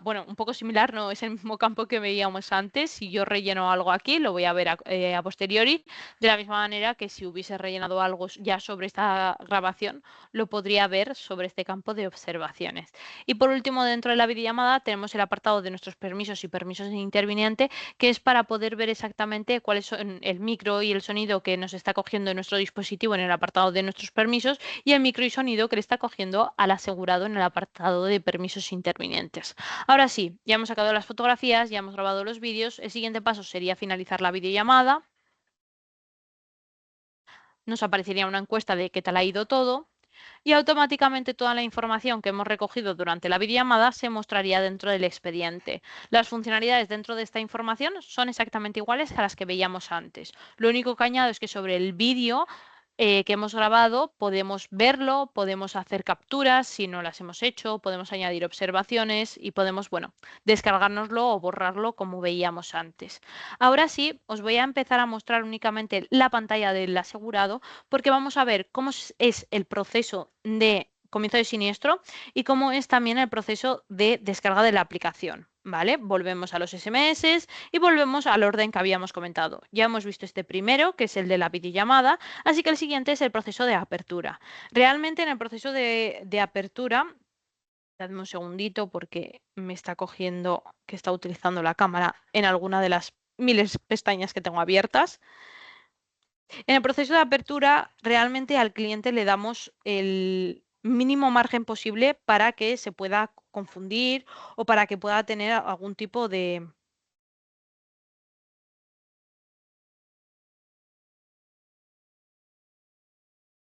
A: bueno, un poco similar, no es el mismo campo que veíamos antes. Si yo relleno algo aquí, lo voy a ver a posteriori, de la misma manera que si hubiese rellenado algo ya sobre esta grabación, lo podría ver sobre este campo de observaciones. Y por último, dentro de la videollamada tenemos el apartado de nuestros permisos y permisos de interviniente, que es para poder ver exactamente cuáles son el micro y el sonido que nos está cogiendo nuestro dispositivo en el apartado de nuestros permisos y el micro y sonido que le está cogiendo al asegurado en el apartado de permisos intervinientes. Ahora sí, ya hemos sacado las fotografías, ya hemos grabado los vídeos. El siguiente paso sería finalizar la videollamada. Nos aparecería una encuesta de qué tal ha ido todo y automáticamente toda la información que hemos recogido durante la videollamada se mostraría dentro del expediente. Las funcionalidades dentro de esta información son exactamente iguales a las que veíamos antes. Lo único que añado es que sobre el vídeo que hemos grabado podemos verlo, podemos hacer capturas si no las hemos hecho, podemos añadir observaciones y podemos, bueno, descargárnoslo o borrarlo como veíamos antes. Ahora sí, os voy a empezar a mostrar únicamente la pantalla del asegurado porque vamos a ver cómo es el proceso de comienzo de siniestro y cómo es también el proceso de descarga de la aplicación. ¿Vale? Volvemos a los SMS y volvemos al orden que habíamos comentado. Ya hemos visto este primero, que es el de la videollamada, así que el siguiente es el proceso de apertura. Realmente en el proceso de apertura, dadme un segundito porque me está cogiendo que está utilizando la cámara en alguna de las miles pestañas que tengo abiertas. En el proceso de apertura, realmente al cliente le damos el mínimo margen posible para que se pueda confundir o para que pueda tener algún tipo de...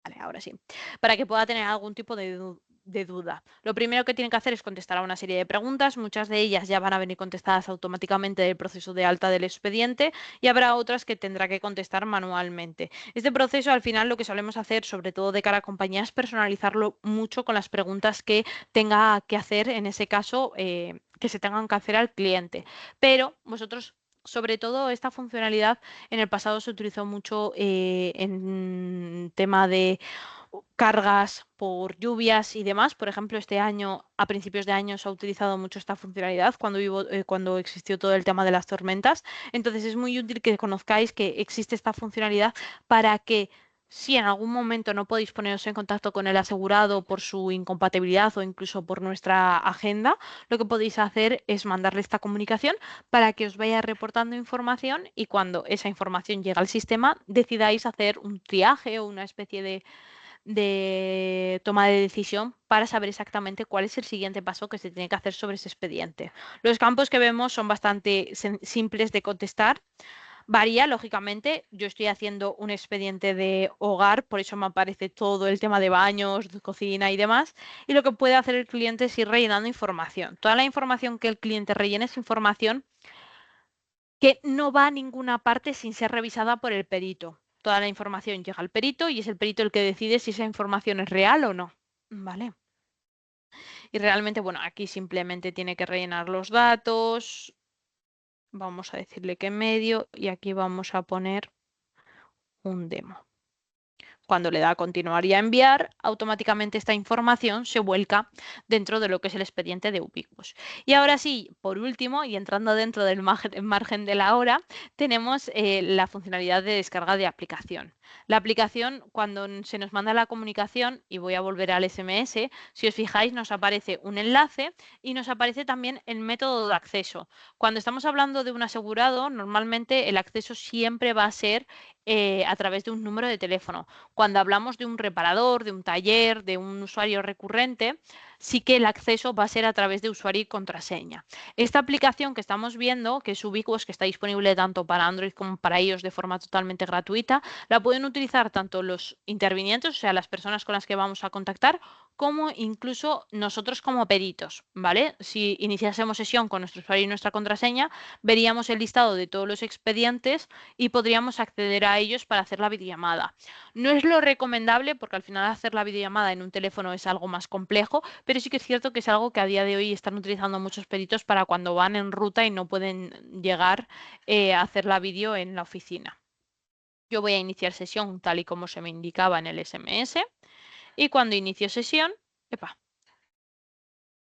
A: Vale, ahora sí. Para que pueda tener algún tipo de duda. Lo primero que tienen que hacer es contestar a una serie de preguntas. Muchas de ellas ya van a venir contestadas automáticamente del proceso de alta del expediente y habrá otras que tendrá que contestar manualmente. Este proceso, al final, lo que solemos hacer, sobre todo de cara a compañía, es personalizarlo mucho con las preguntas que tenga que hacer, en ese caso, que se tengan que hacer al cliente. Pero vosotros sobre todo esta funcionalidad en el pasado se utilizó mucho en tema de cargas por lluvias y demás. Por ejemplo, este año, a principios de año, se ha utilizado mucho esta funcionalidad cuando existió todo el tema de las tormentas. Entonces es muy útil que conozcáis que existe esta funcionalidad para que si en algún momento no podéis poneros en contacto con el asegurado por su incompatibilidad o incluso por nuestra agenda, lo que podéis hacer es mandarle esta comunicación para que os vaya reportando información y cuando esa información llega al sistema decidáis hacer un triaje o una especie de toma de decisión para saber exactamente cuál es el siguiente paso que se tiene que hacer sobre ese expediente. Los campos que vemos son bastante simples de contestar. Varía, lógicamente. Yo estoy haciendo un expediente de hogar, por eso me aparece todo el tema de baños, de cocina y demás. Y lo que puede hacer el cliente es ir rellenando información. Toda la información que el cliente rellene es información que no va a ninguna parte sin ser revisada por el perito. Toda la información llega al perito y es el perito el que decide si esa información es real o no. ¿Vale? Y realmente, bueno, aquí simplemente tiene que rellenar los datos. Vamos a decirle qué medio y aquí vamos a poner un demo. Cuando le da a continuar y a enviar, automáticamente esta información se vuelca dentro de lo que es el expediente de Ubiquus. Y ahora sí, por último, y entrando dentro del margen de la hora, tenemos la funcionalidad de descarga de aplicación. La aplicación, cuando se nos manda la comunicación, y voy a volver al SMS, si os fijáis, nos aparece un enlace y nos aparece también el método de acceso. Cuando estamos hablando de un asegurado, normalmente el acceso siempre va a ser a través de un número de teléfono. Cuando hablamos de un reparador, de un taller, de un usuario recurrente, sí que el acceso va a ser a través de usuario y contraseña. Esta aplicación que estamos viendo, que es Ubiquus, que está disponible tanto para Android como para iOS de forma totalmente gratuita, la pueden utilizar tanto los intervinientes, o sea, las personas con las que vamos a contactar, como incluso nosotros como peritos, ¿vale? Si iniciásemos sesión con nuestro usuario y nuestra contraseña, veríamos el listado de todos los expedientes y podríamos acceder a ellos para hacer la videollamada. No es lo recomendable porque al final hacer la videollamada en un teléfono es algo más complejo, pero sí que es cierto que es algo que a día de hoy están utilizando muchos peritos para cuando van en ruta y no pueden llegar a hacer la vídeo en la oficina. Yo voy a iniciar sesión tal y como se me indicaba en el SMS y cuando inicio sesión, epa,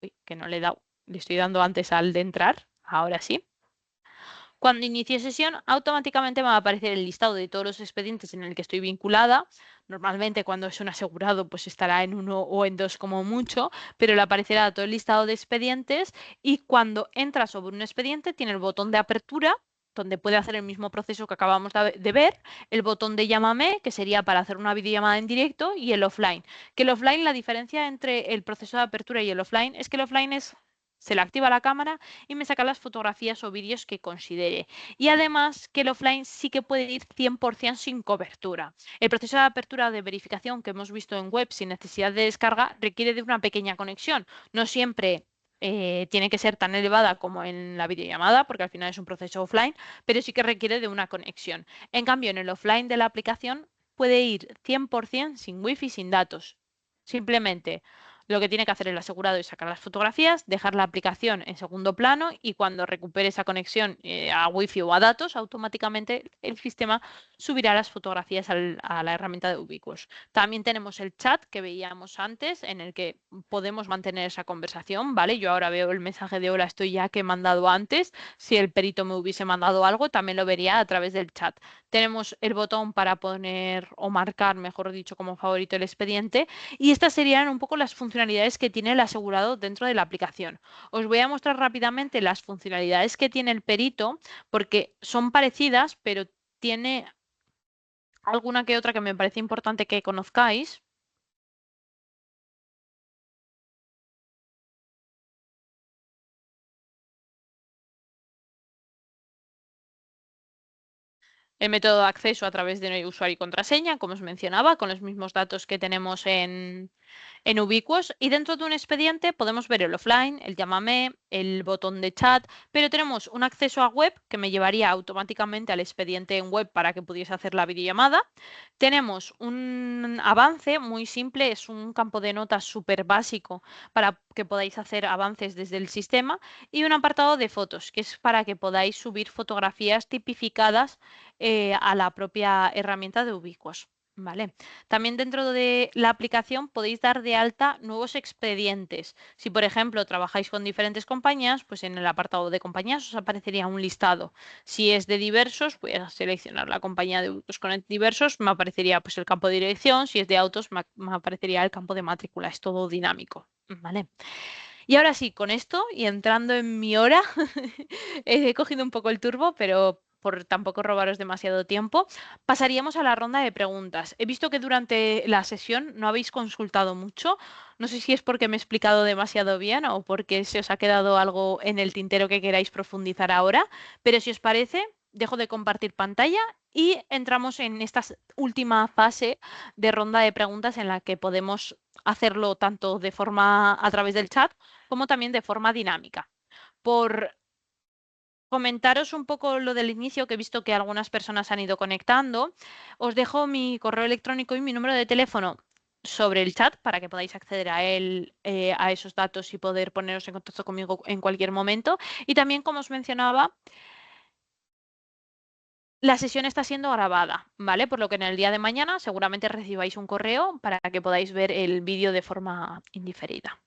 A: uy, que no le he dado, le estoy dando antes al de entrar, ahora sí. Cuando inicie sesión, automáticamente me va a aparecer el listado de todos los expedientes en el que estoy vinculada. Normalmente cuando es un asegurado, pues estará en uno o en dos como mucho, pero le aparecerá todo el listado de expedientes y cuando entra sobre un expediente tiene el botón de apertura donde puede hacer el mismo proceso que acabamos de ver, el botón de llámame, que sería para hacer una videollamada en directo, y el offline. Que el offline, la diferencia entre el proceso de apertura y el offline es que el offline es se le activa la cámara y me saca las fotografías o vídeos que considere. Y además que el offline sí que puede ir 100% sin cobertura. El proceso de apertura o de verificación que hemos visto en web sin necesidad de descarga requiere de una pequeña conexión. No siempre tiene que ser tan elevada como en la videollamada, porque al final es un proceso offline, pero sí que requiere de una conexión. En cambio, en el offline de la aplicación puede ir 100% sin wifi, sin datos. Simplemente lo que tiene que hacer el asegurado es sacar las fotografías, dejar la aplicación en segundo plano y cuando recupere esa conexión a Wi-Fi o a datos, automáticamente el sistema subirá las fotografías a la herramienta de Ubiquus. También tenemos el chat que veíamos antes en el que podemos mantener esa conversación, ¿vale? Yo ahora veo el mensaje de hola, estoy ya que he mandado antes. Si el perito me hubiese mandado algo, también lo vería a través del chat. Tenemos el botón para poner o marcar, mejor dicho, como favorito el expediente y estas serían un poco las funcionalidades que tiene el asegurado dentro de la aplicación. Os voy a mostrar rápidamente las funcionalidades que tiene el perito, porque son parecidas, pero tiene alguna que otra que me parece importante que conozcáis. El método de acceso a través de usuario y contraseña, como os mencionaba, con los mismos datos que tenemos en Ubiquus y dentro de un expediente podemos ver el offline, el llámame, el botón de chat, pero tenemos un acceso a web que me llevaría automáticamente al expediente en web para que pudiese hacer la videollamada. Tenemos un avance muy simple, es un campo de notas súper básico para que podáis hacer avances desde el sistema y un apartado de fotos, que es para que podáis subir fotografías tipificadas a la propia herramienta de Ubiquus. ¿Vale? También dentro de la aplicación podéis dar de alta nuevos expedientes. Si, por ejemplo, trabajáis con diferentes compañías, pues en el apartado de compañías os aparecería un listado. Si es de diversos, voy a seleccionar la compañía de autos con diversos, me aparecería pues el campo de dirección. Si es de autos, me aparecería el campo de matrícula. Es todo dinámico. ¿Vale? Y ahora sí, con esto y entrando en mi hora, he cogido un poco el turbo, pero por tampoco robaros demasiado tiempo, pasaríamos a la ronda de preguntas. He visto que durante la sesión no habéis consultado mucho. No sé si es porque me he explicado demasiado bien o porque se os ha quedado algo en el tintero que queráis profundizar ahora, pero si os parece, dejo de compartir pantalla y entramos en esta última fase de ronda de preguntas en la que podemos hacerlo tanto de forma a través del chat como también de forma dinámica. Por comentaros un poco lo del inicio, que he visto que algunas personas han ido conectando. Os dejo mi correo electrónico y mi número de teléfono sobre el chat para que podáis acceder a él, a esos datos y poder poneros en contacto conmigo en cualquier momento. Y también, como os mencionaba, la sesión está siendo grabada, ¿vale? Por lo que en el día de mañana seguramente recibáis un correo para que podáis ver el vídeo de forma indiferida.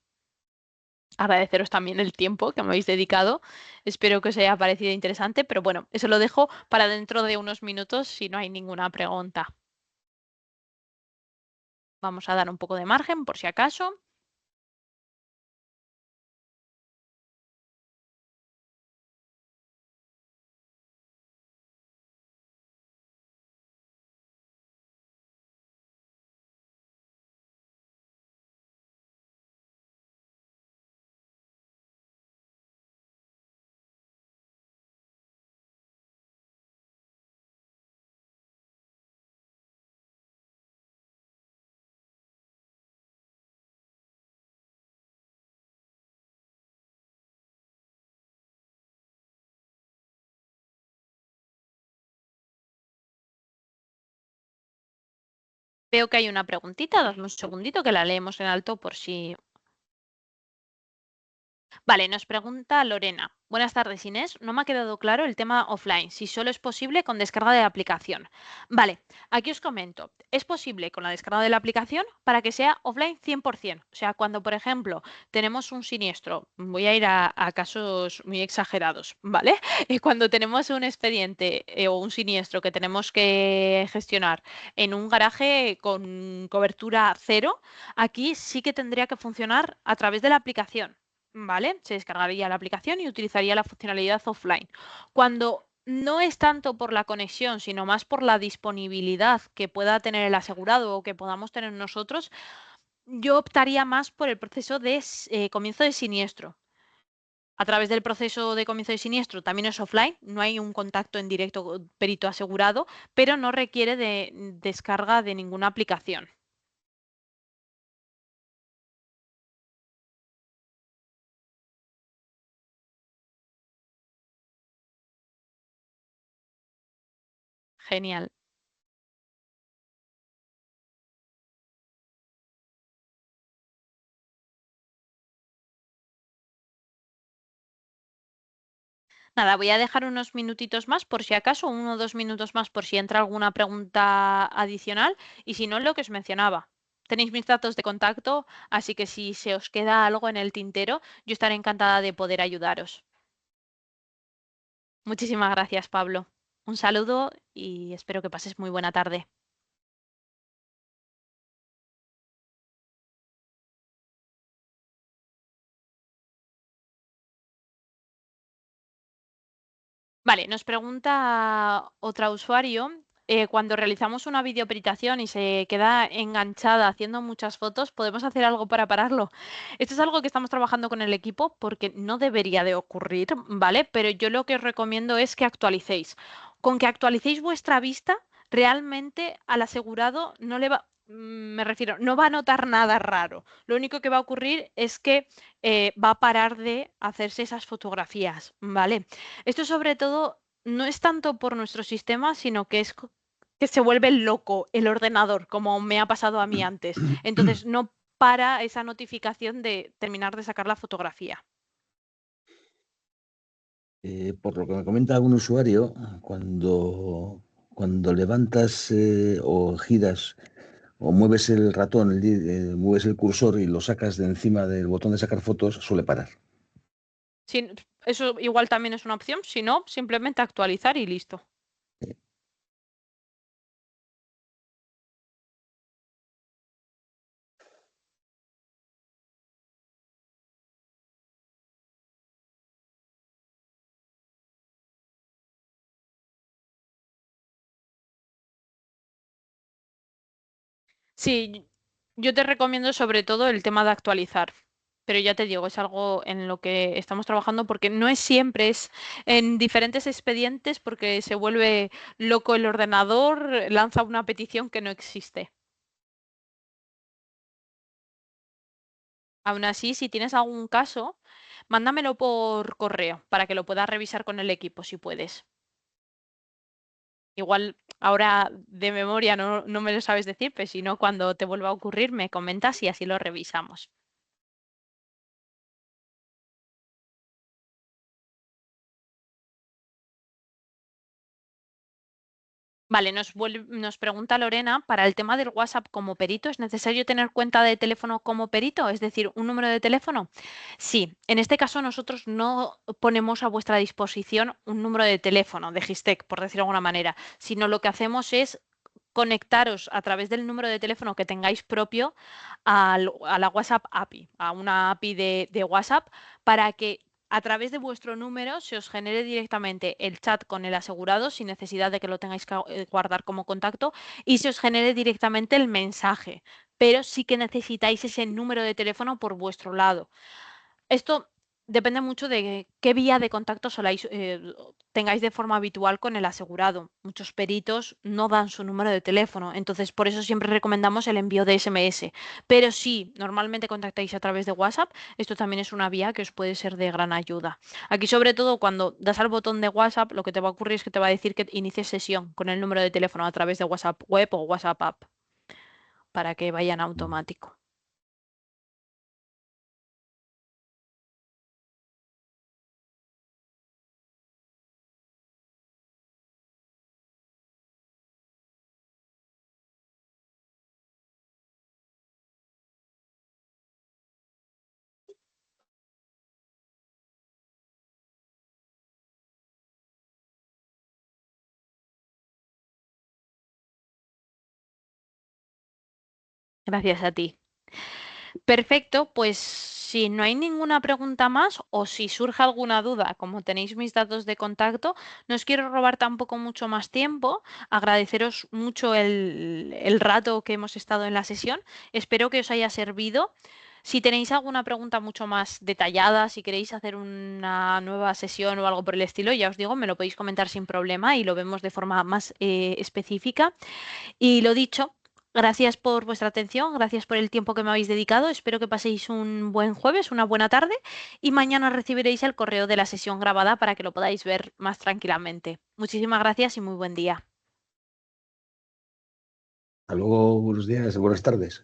A: Agradeceros también el tiempo que me habéis dedicado. Espero que os haya parecido interesante, pero bueno, eso lo dejo para dentro de unos minutos si no hay ninguna pregunta. Vamos a dar un poco de margen por si acaso. Veo que hay una preguntita, dadme un segundito que la leemos en alto por si. Vale, nos pregunta Lorena. Buenas tardes, Inés. No me ha quedado claro el tema offline, si solo es posible con descarga de la aplicación. Vale, aquí os comento. Es posible con la descarga de la aplicación para que sea offline 100%. O sea, cuando, por ejemplo, tenemos un siniestro, voy a ir a casos muy exagerados, ¿vale? Cuando tenemos un expediente o un siniestro que tenemos que gestionar en un garaje con cobertura cero, aquí sí que tendría que funcionar a través de la aplicación. ¿Vale? Se descargaría la aplicación y utilizaría la funcionalidad offline. Cuando no es tanto por la conexión, sino más por la disponibilidad que pueda tener el asegurado o que podamos tener nosotros, yo optaría más por el proceso de comienzo de siniestro. A través del proceso de comienzo de siniestro también es offline, no hay un contacto en directo con perito asegurado, pero no requiere de descarga de ninguna aplicación. Genial. Nada, voy a dejar unos minutitos más por si acaso, 1 o 2 minutos más por si entra alguna pregunta adicional y si no, lo que os mencionaba. Tenéis mis datos de contacto, así que si se os queda algo en el tintero, yo estaré encantada de poder ayudaros. Muchísimas gracias, Pablo. Un saludo y espero que pases muy buena tarde. Vale, nos pregunta otra usuario, cuando realizamos una videoperitación y se queda enganchada haciendo muchas fotos, ¿podemos hacer algo para pararlo? Esto es algo que estamos trabajando con el equipo porque no debería de ocurrir, ¿vale? Pero yo lo que os recomiendo es que actualicéis. Con que actualicéis vuestra vista, realmente al asegurado no le va, me refiero, no va a notar nada raro. Lo único que va a ocurrir es que va a parar de hacerse esas fotografías, ¿vale? Esto sobre todo no es tanto por nuestro sistema, sino que es que se vuelve loco el ordenador, como me ha pasado a mí antes. Entonces no para esa notificación de terminar de sacar la fotografía.
B: Por lo que me comenta algún usuario, cuando levantas o giras o mueves el ratón, mueves el cursor y lo sacas de encima del botón de sacar fotos, suele parar.
A: Eso igual también es una opción, si no, simplemente actualizar y listo. Sí, yo te recomiendo sobre todo el tema de actualizar, pero ya te digo, es algo en lo que estamos trabajando porque no es siempre, es en diferentes expedientes porque se vuelve loco el ordenador, lanza una petición que no existe. Aún así, si tienes algún caso, Mándamelo por correo para que lo puedas revisar con el equipo si puedes. Igual ahora de memoria no me lo sabes decir, pero si no, cuando te vuelva a ocurrir me comentas y así lo revisamos. Vale, nos pregunta Lorena, para el tema del WhatsApp como perito, ¿es necesario tener cuenta de teléfono como perito? Es decir, un número de teléfono. Sí, en este caso nosotros no ponemos a vuestra disposición un número de teléfono de Gistec, por decirlo de alguna manera, sino lo que hacemos es conectaros a través del número de teléfono que tengáis propio a la WhatsApp API, a una API de WhatsApp, para que a través de vuestro número se os genere directamente el chat con el asegurado sin necesidad de que lo tengáis que guardar como contacto y se os genere directamente el mensaje. Pero sí que necesitáis ese número de teléfono por vuestro lado. Esto depende mucho de qué vía de contacto tengáis de forma habitual con el asegurado. Muchos peritos no dan su número de teléfono, entonces por eso siempre recomendamos el envío de SMS. Pero si normalmente contactáis a través de WhatsApp, esto también es una vía que os puede ser de gran ayuda. Aquí, sobre todo, cuando das al botón de WhatsApp, lo que te va a ocurrir es que te va a decir que inicies sesión con el número de teléfono a través de WhatsApp web o WhatsApp app para que vayan automático. Gracias a ti. Perfecto, pues si no hay ninguna pregunta más o si surge alguna duda, como tenéis mis datos de contacto, no os quiero robar tampoco mucho más tiempo. Agradeceros mucho el rato que hemos estado en la sesión. Espero que os haya servido. Si tenéis alguna pregunta mucho más detallada, si queréis hacer una nueva sesión o algo por el estilo, ya os digo, me lo podéis comentar sin problema y lo vemos de forma más específica. Y lo dicho, gracias por vuestra atención, gracias por el tiempo que me habéis dedicado. Espero que paséis un buen jueves, una buena tarde y mañana recibiréis el correo de la sesión grabada para que lo podáis ver más tranquilamente. Muchísimas gracias y muy buen día.
B: Hasta luego, buenos días, buenas tardes.